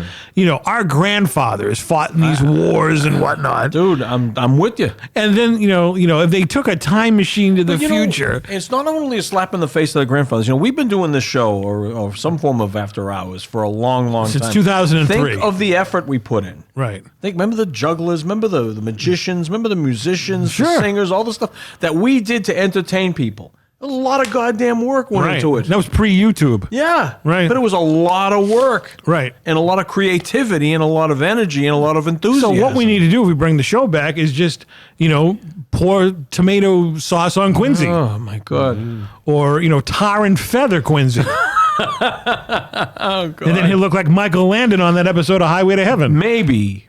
our grandfathers fought in these wars and whatnot. Dude, I'm with you. And then if they took a time machine to the But, future, it's not only a slap in the face of the grandfathers. We've been doing this show or some form of after hours for a long, long Since time. 2003. Think of the effort we put in. right? Remember the jugglers, remember the magicians, remember the musicians, Sure. the singers, all the stuff that we did to entertain people. A lot of goddamn work went Right. into it. That was pre-YouTube. Yeah. Right. But it was a lot of work. Right. And a lot of creativity and a lot of energy and a lot of enthusiasm. So what we need to do if we bring the show back is just, pour tomato sauce on Quincy. Oh, my God. Or, tar and feather Quincy. Oh, God. And then he'll look like Michael Landon on that episode of Highway to Heaven. Maybe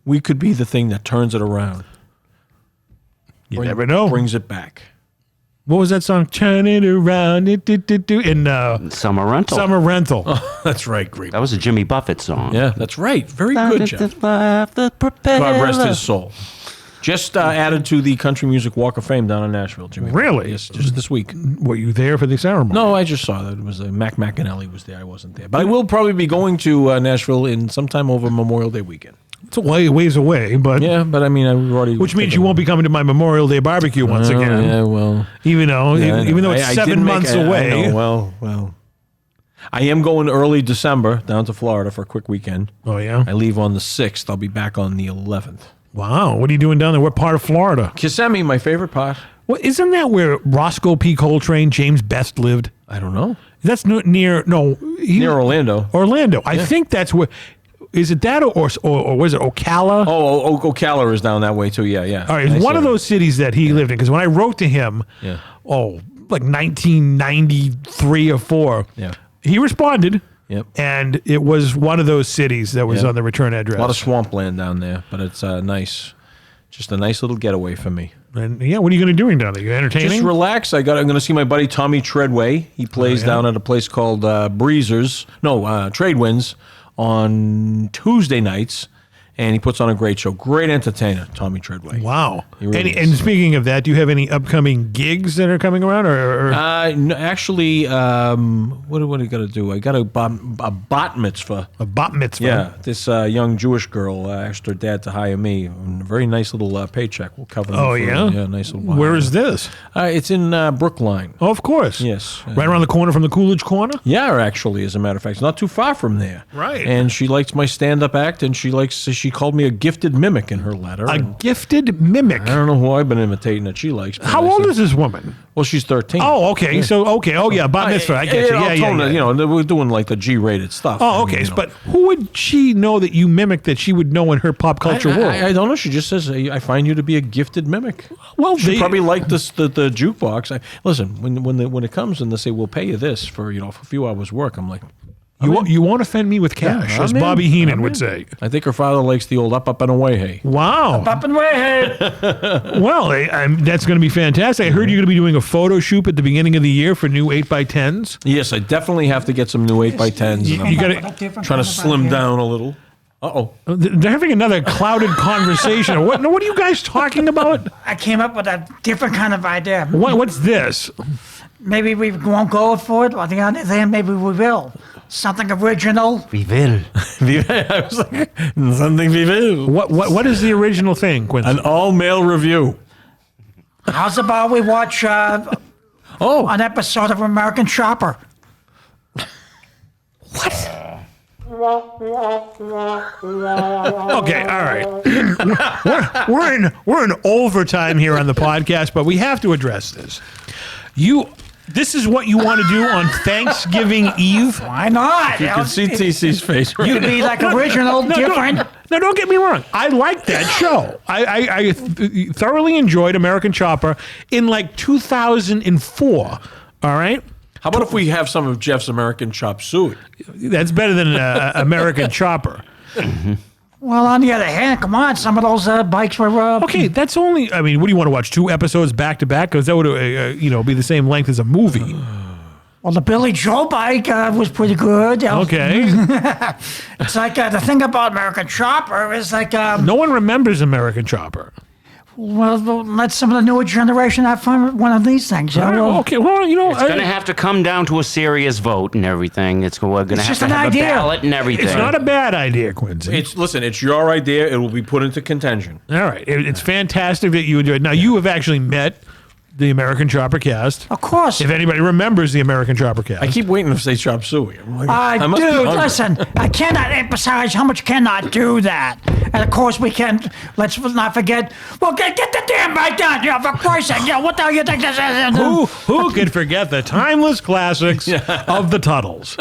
we could be the thing that turns it around. You never know. Brings it back. What was that song? Turn it around. In Summer Rental. Summer Rental. That's right. Great. That was a Jimmy Buffett song. Yeah, that's right. Very good, Jeff. God rest his soul. Just added to the Country Music Walk of Fame down in Nashville, Jimmy. Really? Yes, just this week. Were you there for the ceremony? No, I just saw that. It was Mac McAnally was there. I wasn't there. But I will probably be going to Nashville in sometime over Memorial Day weekend. It's a ways away, but Yeah, but I mean, I've already... which means you won't be coming to my Memorial Day barbecue once again. Yeah, well... Even though it's I 7 did make- months I away. know, well... I am going early December down to Florida for a quick weekend. Oh, yeah? I leave on the 6th. I'll be back on the 11th. Wow. What are you doing down there? What part of Florida? Kissimmee, my favorite part. Well, isn't that where Roscoe P. Coltrane, James Best lived? I don't know. That's near Near Orlando. Orlando. I think that's where. Is it that or was it Ocala? Oh, Ocala is down that way too. Yeah. All right, it's one of those cities that he lived in. Because when I wrote to him, like 1993 or 4, he responded. Yep. And it was one of those cities that was on the return address. A lot of swampland down there, but it's nice. Just a nice little getaway for me. And what are you going to be doing down there? You entertaining? Just relax. I'm going to see my buddy Tommy Treadway. He plays down at a place called Tradewinds on Tuesday nights. and he puts on a great show. Great entertainer, Tommy Treadway. Wow. He really And is. speaking of that, do you have any upcoming gigs that are coming around? Or No, actually, what do I got to do? I got a bat mitzvah. a bat mitzvah? Yeah, this young Jewish girl asked her dad to hire me. A very nice little paycheck. We'll cover. Oh, yeah? Yeah, nice little. Where is this? It's in Brookline. Oh, of course. Yes. Right around the corner from the Coolidge Corner? Yeah, actually, as a matter of fact, it's not too far from there. Right. And she likes my stand-up act, and she called me a gifted mimic in her letter. A and gifted mimic. I don't know who I've been imitating that she likes. but How I old said- is this woman? Well, she's 13. Oh, okay. So, okay. Oh, yeah. Bat mitzvah. I get you. I'll Yeah, tell yeah, her, yeah. You know, we're doing like the G-rated stuff. Oh, okay. But who would she know that you mimic that she would know in her pop culture world? I don't know. She just says, I find you to be a gifted mimic. Well, She probably liked this, the jukebox. Listen, when it comes and they say, we'll pay you this for, for a few hours work, I'm like, You won't offend me with cash, I'm as in. Bobby Heenan I'm would in. say. I think her father likes the old up, and away, hey. Wow. Up and way. Well, that's going to be fantastic. I heard you're going to be doing a photo shoot at the beginning of the year for new 8x10s. Yes, I definitely have to get some new 8x10s. You got to. Trying to slim down a little. Uh-oh. They're having another clouded conversation. What are you guys talking about? I came up with a different kind of idea. What's this? Maybe we won't go for it. On the other hand, maybe we will. Something original. We will. I was like, something vivu. What is the original thing, Quincy? An all-male review. How's about we watch an episode of American Chopper? Okay, all right. We're in overtime here on the podcast, but we have to address this. This is what you want to do on Thanksgiving Eve? Why not? You can see TC's face. Right You'd be like original, different. No, don't get me wrong. I like that show. I thoroughly enjoyed American Chopper in like 2004. All right? How about if we have some of Jeff's American chop suey? That's better than American Chopper. Well, on the other hand, come on, some of those bikes were. Okay, that's only. I mean, what do you want to watch? 2 episodes back to back? Because that would, be the same length as a movie. Well, the Billy Joe bike was pretty good. Okay. It's like the thing about American Chopper is like. No one remembers American Chopper. Well, let some of the newer generation have fun with one of these things. You know? Okay, well, It's going to have to come down to a serious vote and everything. We're going to have just to an have idea. a ballot and everything. it's not a bad idea, Quincy. Listen, it's your idea. It will be put into contention. All right. It's fantastic that you enjoyed it. Now, you have actually met the American Chopper cast. Of course. If anybody remembers the American Chopper cast. I keep waiting to say chop suey. I'm like, I must be Dude, hungry. listen, I cannot emphasize how much cannot do that. And of course we can't, let's not forget, well, get the damn bike down, for Christ's sake, what the hell you think this is? Who could forget the timeless classics of the Tuttles?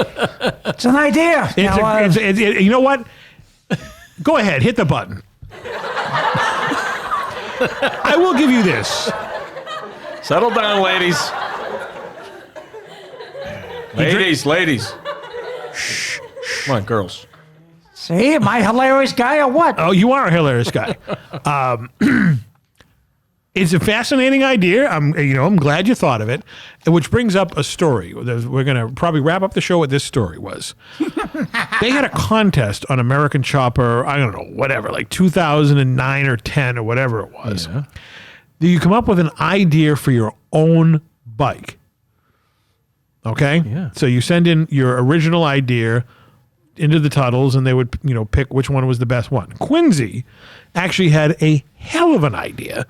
It's an idea. You know what? Go ahead, hit the button. I will give you this. Settle down, ladies. Ladies. Shh. Come on, girls. See, am I a hilarious guy or what? Oh, you are a hilarious guy. It's a fascinating idea. I'm glad you thought of it, which brings up a story. We're going to probably wrap up the show with this story. They had a contest on American Chopper, I don't know, whatever, like 2009 or 10 or whatever it was. Yeah. You come up with an idea for your own bike. Okay? Yeah. So you send in your original idea into the Tuttles, and they would, pick which one was the best one. Quincy actually had a hell of an idea,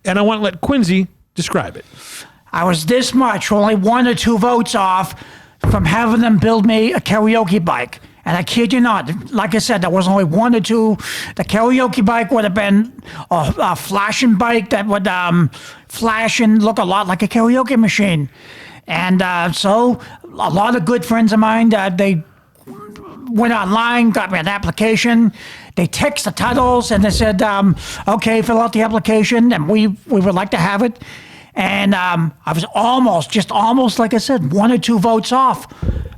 and I want to let Quincy describe it. I was this much, only 1 or 2 votes off from having them build me a karaoke bike. And I kid you not, like I said, there was only 1 or 2. The karaoke bike would have been a flashing bike that would flash and look a lot like a karaoke machine. And so a lot of good friends of mine, they went online, got me an application. They text the Tuttles and they said, okay, fill out the application and we would like to have it. And I was almost, like I said, 1 or 2 votes off.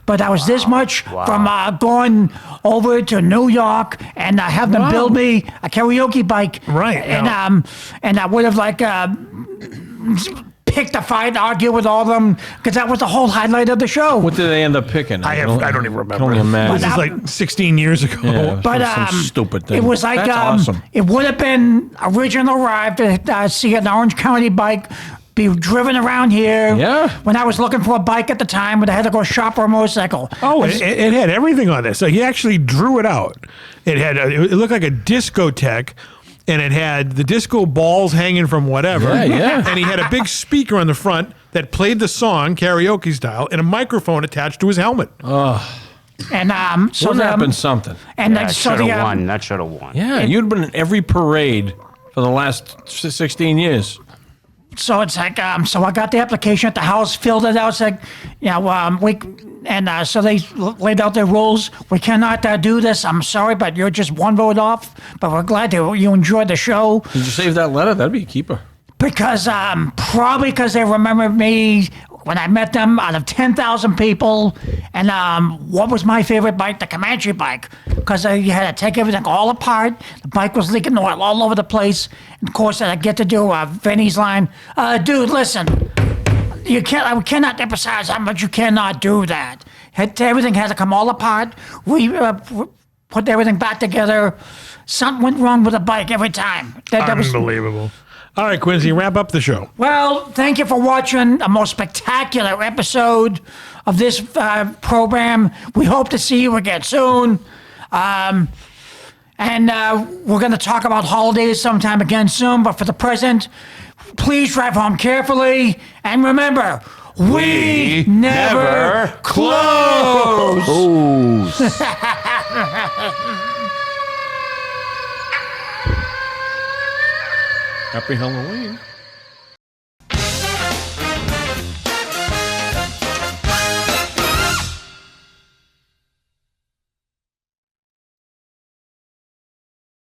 But I was this much from going over to New York and have them build me a karaoke bike. Right. And I would have pick the fight, argue with all of them, because that was the whole highlight of the show. What did they end up picking? I don't even remember. Can only imagine. This is like 16 years ago. Yeah, But some stupid thing. it was like That's awesome. it would have been original arrive to see an Orange County bike be driven around here. Yeah. When I was looking for a bike at the time, but I had to go shop for a motorcycle. Oh, it had everything on this. So he actually drew it out. It had it looked like a discotheque, and it had the disco balls hanging from whatever. Yeah. And he had a big speaker on the front that played the song karaoke style, and a microphone attached to his helmet. And so Wouldn't the, that have been something? and That so should the have won. That should have won. Yeah, you'd been in every parade for the last 16 years. So it's like, so I got the application at the house, filled it out, said, so they laid out their rules. We cannot do this. I'm sorry, but you're just one vote off. But we're glad you enjoyed the show. Did you save that letter? That'd be a keeper. Because, probably because they remember me when I met them out of 10,000 people. And what was my favorite bike? The Comanche bike. Because you had to take everything all apart. The bike was leaking oil all over the place. And of course, I get to do Vinny's line. Dude, listen. I cannot emphasize how much you cannot do that. Everything had to come all apart. We put everything back together. Something went wrong with the bike every time. That was Unbelievable. All right, Quincy, wrap up the show. Well, thank you for watching a most spectacular episode of this program. We hope to see you again soon. And we're going to talk about holidays sometime again soon. But for the present, please drive home carefully. And remember, we never close. Happy Halloween.